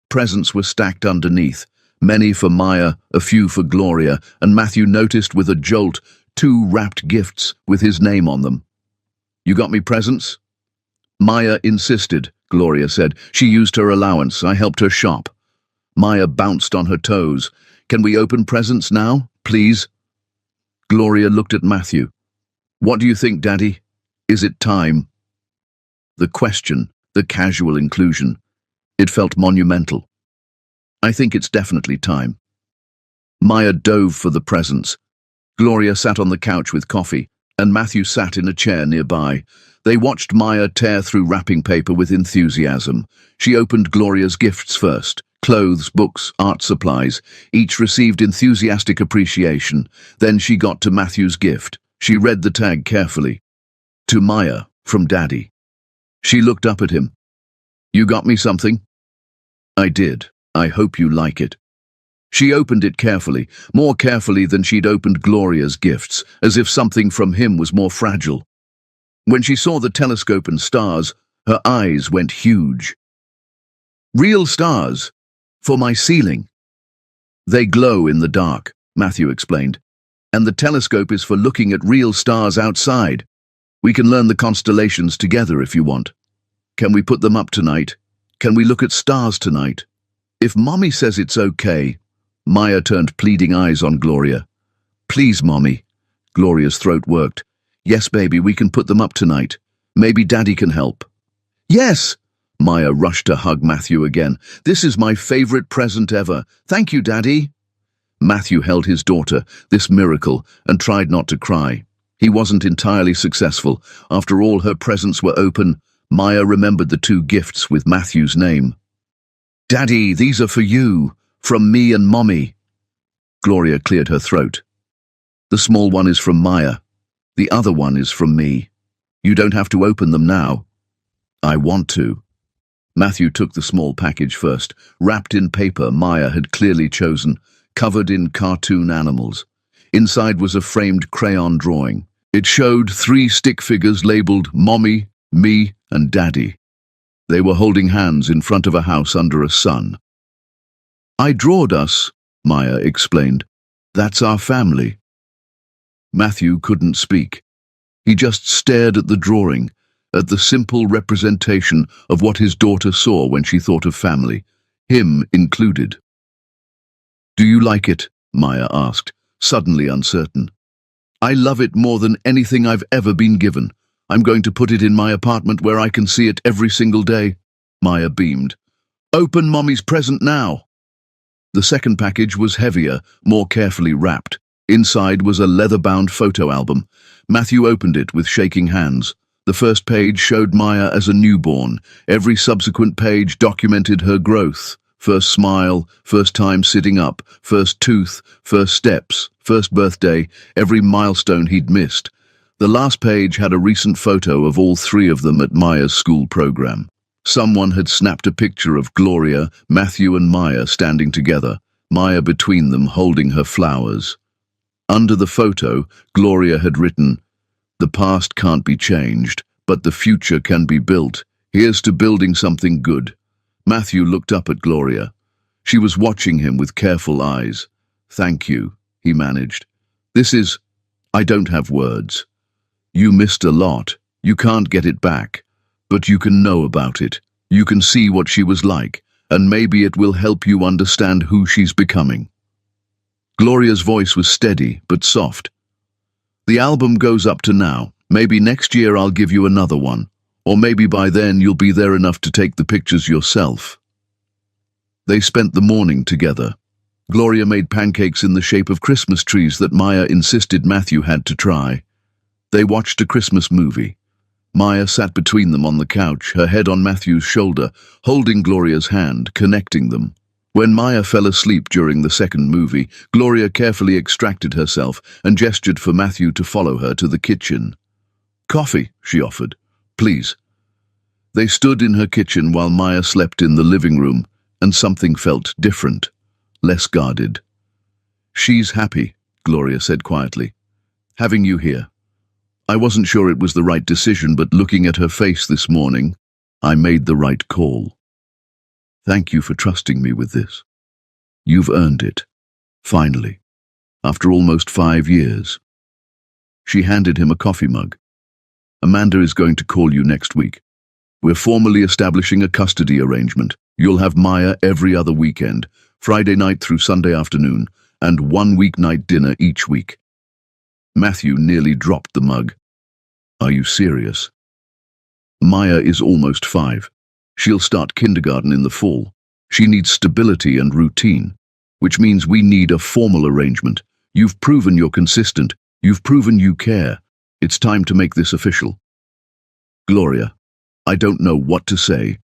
Presents were stacked underneath, many for Maya, a few for Gloria, and Matthew noticed with a jolt 2 wrapped gifts with his name on them. "You got me presents?" Maya insisted, Gloria said. "She used her allowance. I helped her shop." Maya bounced on her toes. "Can we open presents now, please?" Gloria looked at Matthew. "What do you think, Daddy? Is it time?" The question, the casual inclusion, it felt monumental. I think it's definitely time. Maya dove for the presents. Gloria sat on the couch with coffee, and Matthew sat in a chair nearby. They watched Maya tear through wrapping paper with enthusiasm. She opened Gloria's gifts first. Clothes, books, art supplies, each received enthusiastic appreciation. Then she got to Matthew's gift. She read the tag carefully. To Maya, from Daddy. She looked up at him. You got me something? I did. I hope you like it. She opened it carefully, more carefully than she'd opened Gloria's gifts, as if something from him was more fragile. When she saw the telescope and stars, her eyes went huge. Real stars. For my ceiling. They glow in the dark, Matthew explained. And the telescope is for looking at real stars outside. We can learn the constellations together if you want. Can we put them up tonight? Can we look at stars tonight? If Mommy says it's okay. Maya turned pleading eyes on Gloria. Please, Mommy. Gloria's throat worked. Yes, baby, we can put them up tonight. Maybe Daddy can help. Yes! Maya rushed to hug Matthew again. This is my favorite present ever. Thank you, Daddy. Matthew held his daughter, this miracle, and tried not to cry. He wasn't entirely successful. After all her presents were open, Maya remembered the 2 gifts with Matthew's name. Daddy, these are for you, from me and Mommy. Gloria cleared her throat. The small one is from Maya. The other one is from me. You don't have to open them now. I want to. Matthew took the small package first, wrapped in paper Maya had clearly chosen, covered in cartoon animals. Inside was a framed crayon drawing. It showed 3 stick figures labeled Mommy, me, and Daddy. They were holding hands in front of a house under a sun. I drawed us, Maya explained. That's our family. Matthew couldn't speak. He just stared at the drawing, at the simple representation of what his daughter saw when she thought of family, him included. Do you like it? Maya asked, suddenly uncertain. I love it more than anything I've ever been given. I'm going to put it in my apartment where I can see it every single day. Maya beamed. Open Mommy's present now. The second package was heavier, more carefully wrapped. Inside was a leather-bound photo album. Matthew opened it with shaking hands. The first page showed Maya as a newborn. Every subsequent page documented her growth. First smile, first time sitting up, first tooth, first steps, first birthday, every milestone he'd missed. The last page had a recent photo of all 3 of them at Maya's school program. Someone had snapped a picture of Gloria, Matthew and Maya standing together, Maya between them holding her flowers. Under the photo, Gloria had written, The past can't be changed, but the future can be built. Here's to building something good. Matthew looked up at Gloria. She was watching him with careful eyes. Thank you, he managed. I don't have words. You missed a lot. You can't get it back. But you can know about it. You can see what she was like, and maybe it will help you understand who she's becoming. Gloria's voice was steady, but soft. The album goes up to now. Maybe next year I'll give you another one. Or maybe by then you'll be there enough to take the pictures yourself. They spent the morning together. Gloria made pancakes in the shape of Christmas trees that Maya insisted Matthew had to try. They watched a Christmas movie. Maya sat between them on the couch, her head on Matthew's shoulder, holding Gloria's hand, connecting them. When Maya fell asleep during the second movie, Gloria carefully extracted herself and gestured for Matthew to follow her to the kitchen. Coffee, she offered. Please. They stood in her kitchen while Maya slept in the living room, and something felt different, less guarded. She's happy, Gloria said quietly. Having you here. I wasn't sure it was the right decision, but looking at her face this morning, I made the right call. Thank you for trusting me with this. You've earned it. Finally. After almost 5 years. She handed him a coffee mug. Amanda is going to call you next week. We're formally establishing a custody arrangement. You'll have Maya every other weekend, Friday night through Sunday afternoon, and 1 weeknight dinner each week. Matthew nearly dropped the mug. Are you serious? Maya is almost 5. She'll start kindergarten in the fall. She needs stability and routine, which means we need a formal arrangement. You've proven you're consistent. You've proven you care. It's time to make this official. Gloria, I don't know what to say.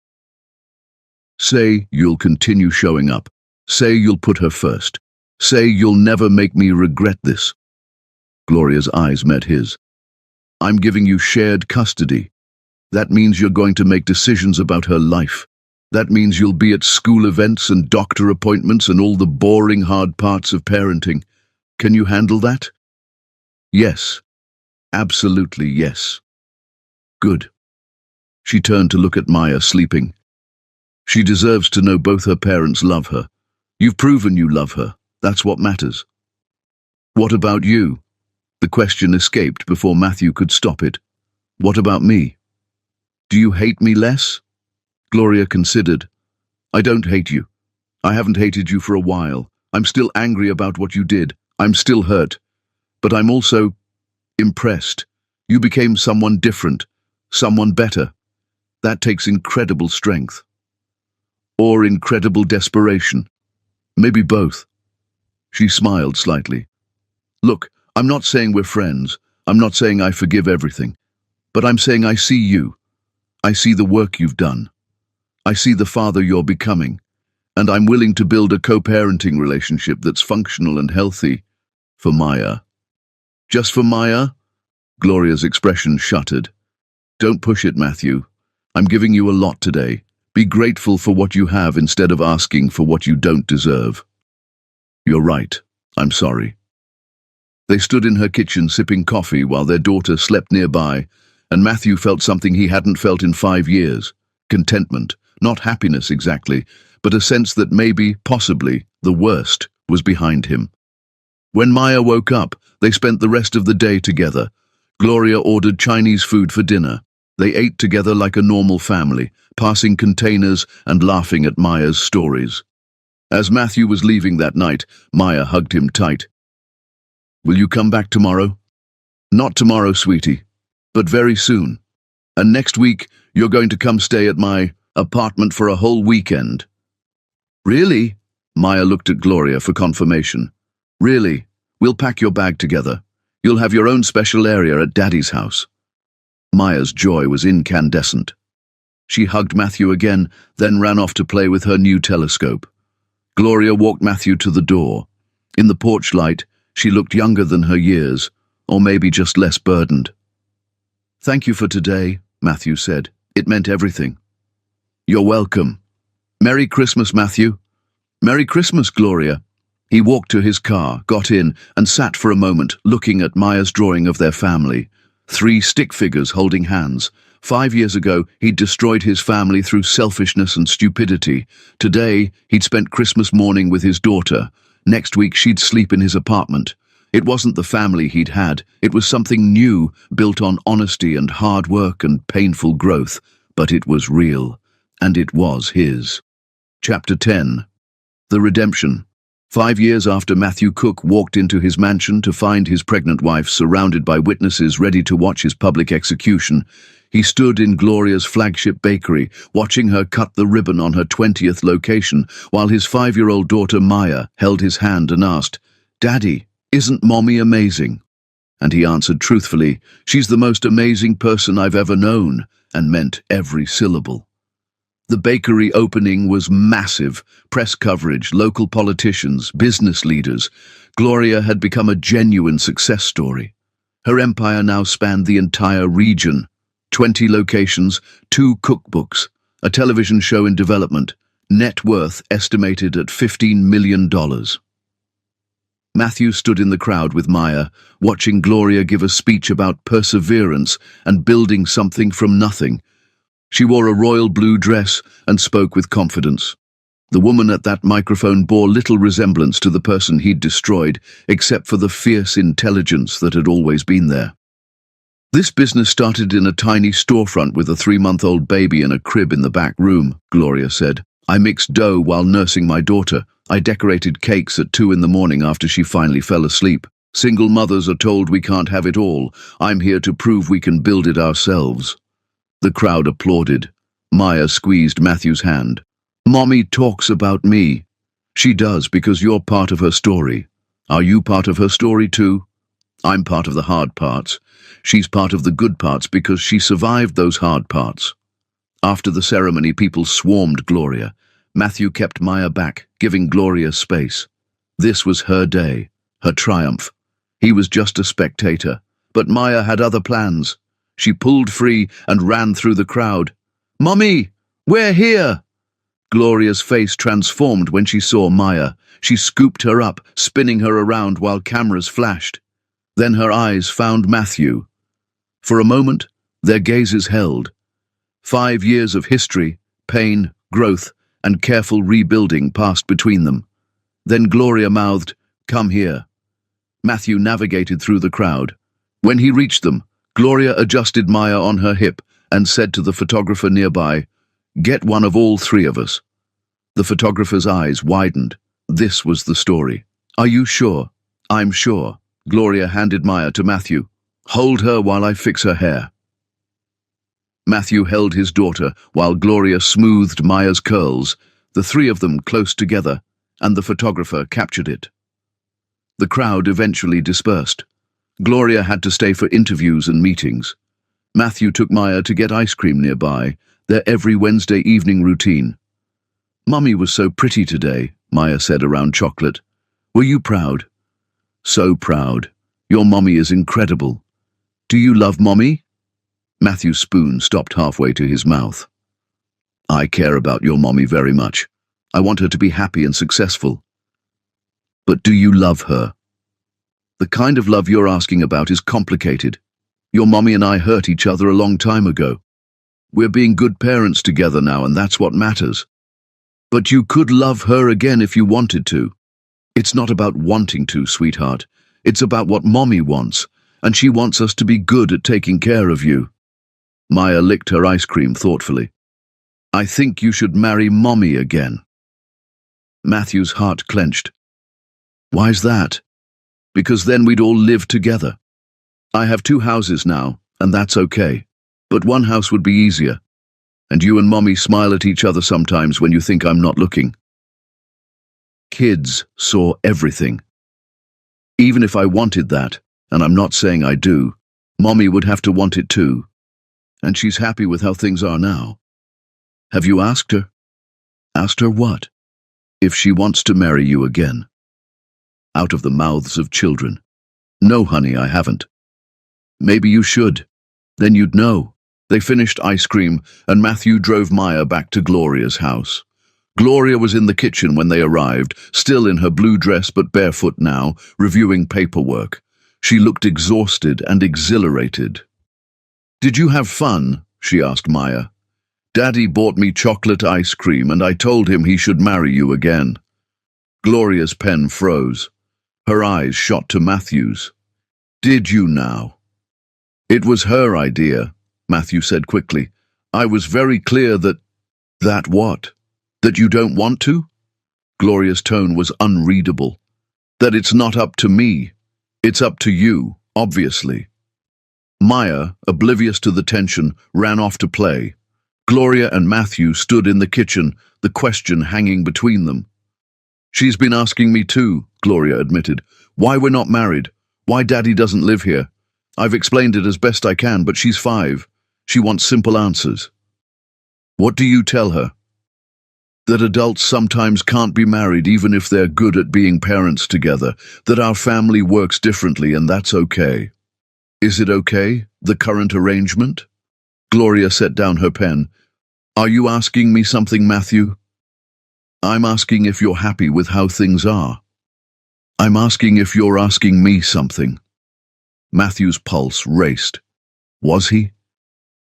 Say you'll continue showing up. Say you'll put her first. Say you'll never make me regret this. Gloria's eyes met his. I'm giving you shared custody. That means you're going to make decisions about her life. That means you'll be at school events and doctor appointments and all the boring, hard parts of parenting. Can you handle that? Yes. Absolutely yes. Good. She turned to look at Maya sleeping. She deserves to know both her parents love her. You've proven you love her. That's what matters. What about you? The question escaped before Matthew could stop it. What about me? Do you hate me less? Gloria considered. I don't hate you. I haven't hated you for a while. I'm still angry about what you did. I'm still hurt. But I'm also impressed. You became someone different, someone better. That takes incredible strength. Or incredible desperation. Maybe both. She smiled slightly. Look, I'm not saying we're friends. I'm not saying I forgive everything. But I'm saying I see you. I see the work you've done. I see the father you're becoming, and I'm willing to build a co-parenting relationship that's functional and healthy. For Maya. Just for Maya? Gloria's expression shuttered. Don't push it, Matthew. I'm giving you a lot today. Be grateful for what you have instead of asking for what you don't deserve. You're right. I'm sorry. They stood in her kitchen sipping coffee while their daughter slept nearby, and Matthew felt something he hadn't felt in 5 years. Contentment. Not happiness exactly, but a sense that maybe, possibly, the worst was behind him. When Maya woke up, they spent the rest of the day together. Gloria ordered Chinese food for dinner. They ate together like a normal family, passing containers and laughing at Maya's stories. As Matthew was leaving that night, Maya hugged him tight. Will you come back tomorrow? Not tomorrow, sweetie, but very soon. And next week, you're going to come stay at my apartment for a whole weekend. Really? Maya looked at Gloria for confirmation. Really? We'll pack your bag together. You'll have your own special area at Daddy's house. Maya's joy was incandescent. She hugged Matthew again, then ran off to play with her new telescope. Gloria walked Matthew to the door. In the porch light, she looked younger than her years, or maybe just less burdened. Thank you for today, Matthew said. It meant everything. You're welcome. Merry Christmas, Matthew. Merry Christmas, Gloria. He walked to his car, got in, and sat for a moment, looking at Maya's drawing of their family. 3 stick figures holding hands. 5 years ago, he'd destroyed his family through selfishness and stupidity. Today, he'd spent Christmas morning with his daughter. Next week, she'd sleep in his apartment. It wasn't the family he'd had. It was something new, built on honesty and hard work and painful growth. But it was real. And it was his. Chapter 10. The Redemption. 5 years after Matthew Cook walked into his mansion to find his pregnant wife surrounded by witnesses ready to watch his public execution, he stood in Gloria's flagship bakery, watching her cut the ribbon on her 20th location, while his 5-year-old daughter Maya held his hand and asked, "Daddy, isn't Mommy amazing?" And he answered truthfully, "She's the most amazing person I've ever known," and meant every syllable. The bakery opening was massive. Press coverage, local politicians, business leaders. Gloria had become a genuine success story. Her empire now spanned the entire region. 20 locations, 2 cookbooks, a television show in development, net worth estimated at $15 million. Matthew stood in the crowd with Maya, watching Gloria give a speech about perseverance and building something from nothing. She wore a royal blue dress and spoke with confidence. The woman at that microphone bore little resemblance to the person he'd destroyed, except for the fierce intelligence that had always been there. This business started in a tiny storefront with a 3-month-old baby in a crib in the back room, Gloria said. I mixed dough while nursing my daughter. I decorated cakes at 2 in the morning after she finally fell asleep. Single mothers are told we can't have it all. I'm here to prove we can build it ourselves. The crowd applauded. Maya squeezed Matthew's hand. Mommy talks about me. She does because you're part of her story. Are you part of her story too? I'm part of the hard parts. She's part of the good parts because she survived those hard parts. After the ceremony, people swarmed Gloria. Matthew kept Maya back, giving Gloria space. This was her day, her triumph. He was just a spectator, but Maya had other plans. She pulled free and ran through the crowd. "Mommy, we're here!" Gloria's face transformed when she saw Maya. She scooped her up, spinning her around while cameras flashed. Then her eyes found Matthew. For a moment, their gazes held. 5 years of history, pain, growth, and careful rebuilding passed between them. Then Gloria mouthed, "Come here." Matthew navigated through the crowd. When he reached them, Gloria adjusted Maya on her hip and said to the photographer nearby, "Get one of all three of us." The photographer's eyes widened. This was the story. "Are you sure?" "I'm sure." Gloria handed Maya to Matthew. "Hold her while I fix her hair." Matthew held his daughter while Gloria smoothed Maya's curls, the three of them close together, and the photographer captured it. The crowd eventually dispersed. Gloria had to stay for interviews and meetings. Matthew took Maya to get ice cream nearby, their every Wednesday evening routine. "Mummy was so pretty today," Maya said around chocolate. "Were you proud?" "So proud. Your mommy is incredible." "Do you love Mommy?" Matthew's spoon stopped halfway to his mouth. "I care about your mommy very much. I want her to be happy and successful." "But do you love her?" "The kind of love you're asking about is complicated. Your mommy and I hurt each other a long time ago. We're being good parents together now, and that's what matters. But you could love her again if you wanted to. It's not about wanting to, sweetheart. It's about what Mommy wants, and she wants us to be good at taking care of you." Maya licked her ice cream thoughtfully. "I think you should marry Mommy again." Matthew's heart clenched. "Why's that?" "Because then we'd all live together. I have 2 houses now, and that's okay. But one house would be easier. And you and Mommy smile at each other sometimes when you think I'm not looking." Kids saw everything. Even if I wanted that, and I'm not saying I do, Mommy would have to want it too. And she's happy with how things are now. "Have you asked her?" "Asked her what?" "If she wants to marry you again." Out of the mouths of children. "No, honey, I haven't." "Maybe you should. Then you'd know." They finished ice cream, and Matthew drove Maya back to Gloria's house. Gloria was in the kitchen when they arrived, still in her blue dress but barefoot now, reviewing paperwork. She looked exhausted and exhilarated. "Did you have fun?" she asked Maya. "Daddy bought me chocolate ice cream, and I told him he should marry you again." Gloria's pen froze. Her eyes shot to Matthew's. "Did you now?" "It was her idea," Matthew said quickly. "I was very clear that—" "That what? That you don't want to?" Gloria's tone was unreadable. "That it's not up to me. It's up to you, obviously." Maya, oblivious to the tension, ran off to play. Gloria and Matthew stood in the kitchen, the question hanging between them. "She's been asking me too," Gloria admitted. "Why we're not married, why Daddy doesn't live here. I've explained it as best I can, but she's 5. She wants simple answers." "What do you tell her?" "That adults sometimes can't be married even if they're good at being parents together, that our family works differently and that's okay." "Is it okay, the current arrangement?" Gloria set down her pen. "Are you asking me something, Matthew?" "I'm asking if you're happy with how things are." "I'm asking if you're asking me something." Matthew's pulse raced. Was he?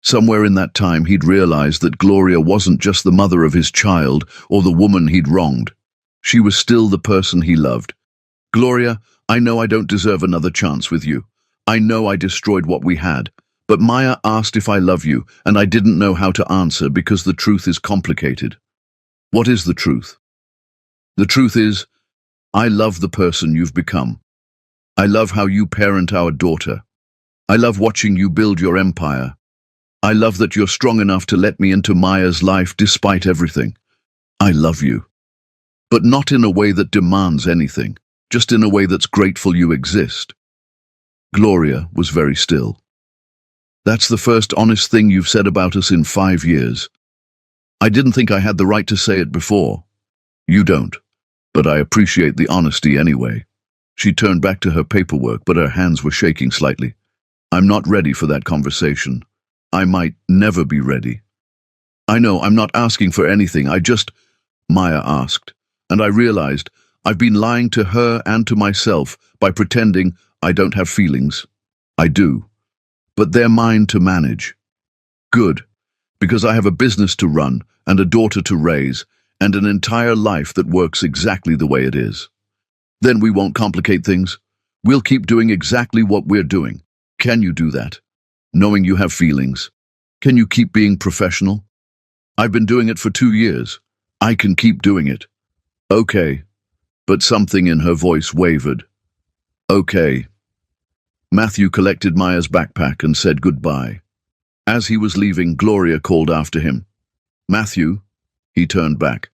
Somewhere in that time he'd realized that Gloria wasn't just the mother of his child or the woman he'd wronged. She was still the person he loved. "Gloria, I know I don't deserve another chance with you. I know I destroyed what we had. But Maya asked if I love you, and I didn't know how to answer because the truth is complicated." "What is the truth?" "The truth is, I love the person you've become. I love how you parent our daughter. I love watching you build your empire. I love that you're strong enough to let me into Maya's life despite everything. I love you. But not in a way that demands anything, just in a way that's grateful you exist. Gloria was very still. That's the first honest thing you've said about us in 5 years. I didn't think I had the right to say it before. You don't, but I appreciate the honesty anyway. She turned back to her paperwork, but her hands were shaking slightly. I'm not ready for that conversation. I might never be ready. I know, I'm not asking for anything, Maya asked, and I realized I've been lying to her and to myself by pretending I don't have feelings. I do, but they're mine to manage. Good, because I have a business to run and a daughter to raise and an entire life that works exactly the way it is. Then we won't complicate things. We'll keep doing exactly what we're doing. Can you do that? Knowing you have feelings. Can you keep being professional? I've been doing it for 2 years. I can keep doing it. Okay. But something in her voice wavered. Okay. Matthew collected Maya's backpack and said goodbye. As he was leaving, Gloria called after him. Matthew, he turned back.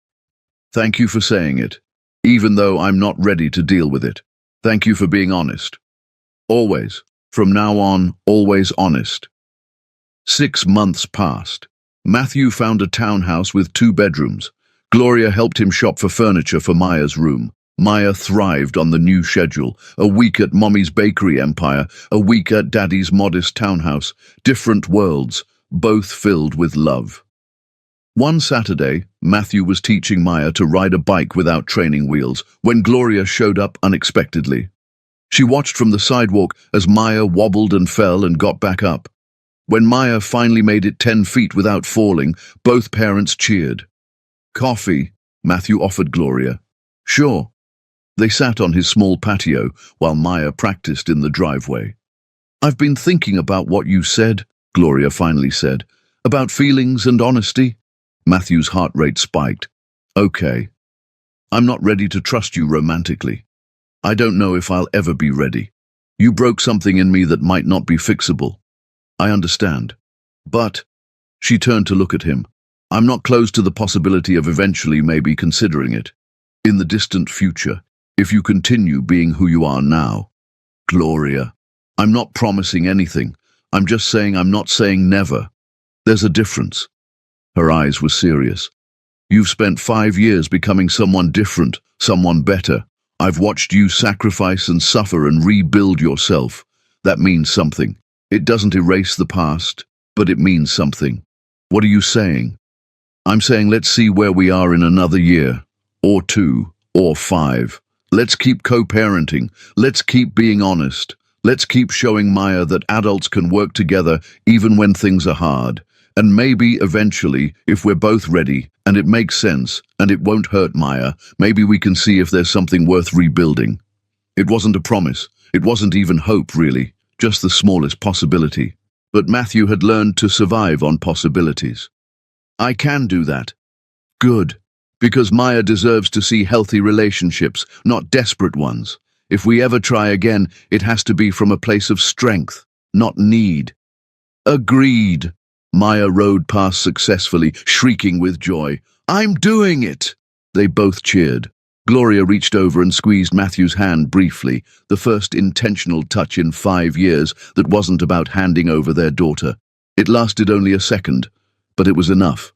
Thank you for saying it, even though I'm not ready to deal with it. Thank you for being honest. Always. From now on, always honest. 6 months passed. Matthew found a townhouse with 2 bedrooms. Gloria helped him shop for furniture for Maya's room. Maya thrived on the new schedule. A week at Mommy's bakery empire, a week at Daddy's modest townhouse. Different worlds, both filled with love. One Saturday, Matthew was teaching Maya to ride a bike without training wheels when Gloria showed up unexpectedly. She watched from the sidewalk as Maya wobbled and fell and got back up. When Maya finally made it 10 feet without falling, both parents cheered. Coffee, Matthew offered Gloria. Sure. They sat on his small patio while Maya practiced in the driveway. I've been thinking about what you said, Gloria finally said, about feelings and honesty. Matthew's heart rate spiked. Okay. I'm not ready to trust you romantically. I don't know if I'll ever be ready. You broke something in me that might not be fixable. I understand. But, she turned to look at him, I'm not close to the possibility of eventually maybe considering it. In the distant future, if you continue being who you are now. Gloria, I'm not promising anything. I'm just saying I'm not saying never. There's a difference. Her eyes were serious. You've spent 5 years becoming someone different, someone better. I've watched you sacrifice and suffer and rebuild yourself. That means something. It doesn't erase the past, but it means something. What are you saying? I'm saying let's see where we are in another year, or 2, or 5. Let's keep co-parenting. Let's keep being honest. Let's keep showing Maya that adults can work together even when things are hard. And maybe eventually, if we're both ready, and it makes sense, and it won't hurt Maya, maybe we can see if there's something worth rebuilding. It wasn't a promise. It wasn't even hope, really. Just the smallest possibility. But Matthew had learned to survive on possibilities. I can do that. Good. Because Maya deserves to see healthy relationships, not desperate ones. If we ever try again, it has to be from a place of strength, not need. Agreed. Maya rode past successfully, shrieking with joy. I'm doing it! They both cheered. Gloria reached over and squeezed Matthew's hand briefly, the first intentional touch in 5 years that wasn't about handing over their daughter. It lasted only a second, but it was enough.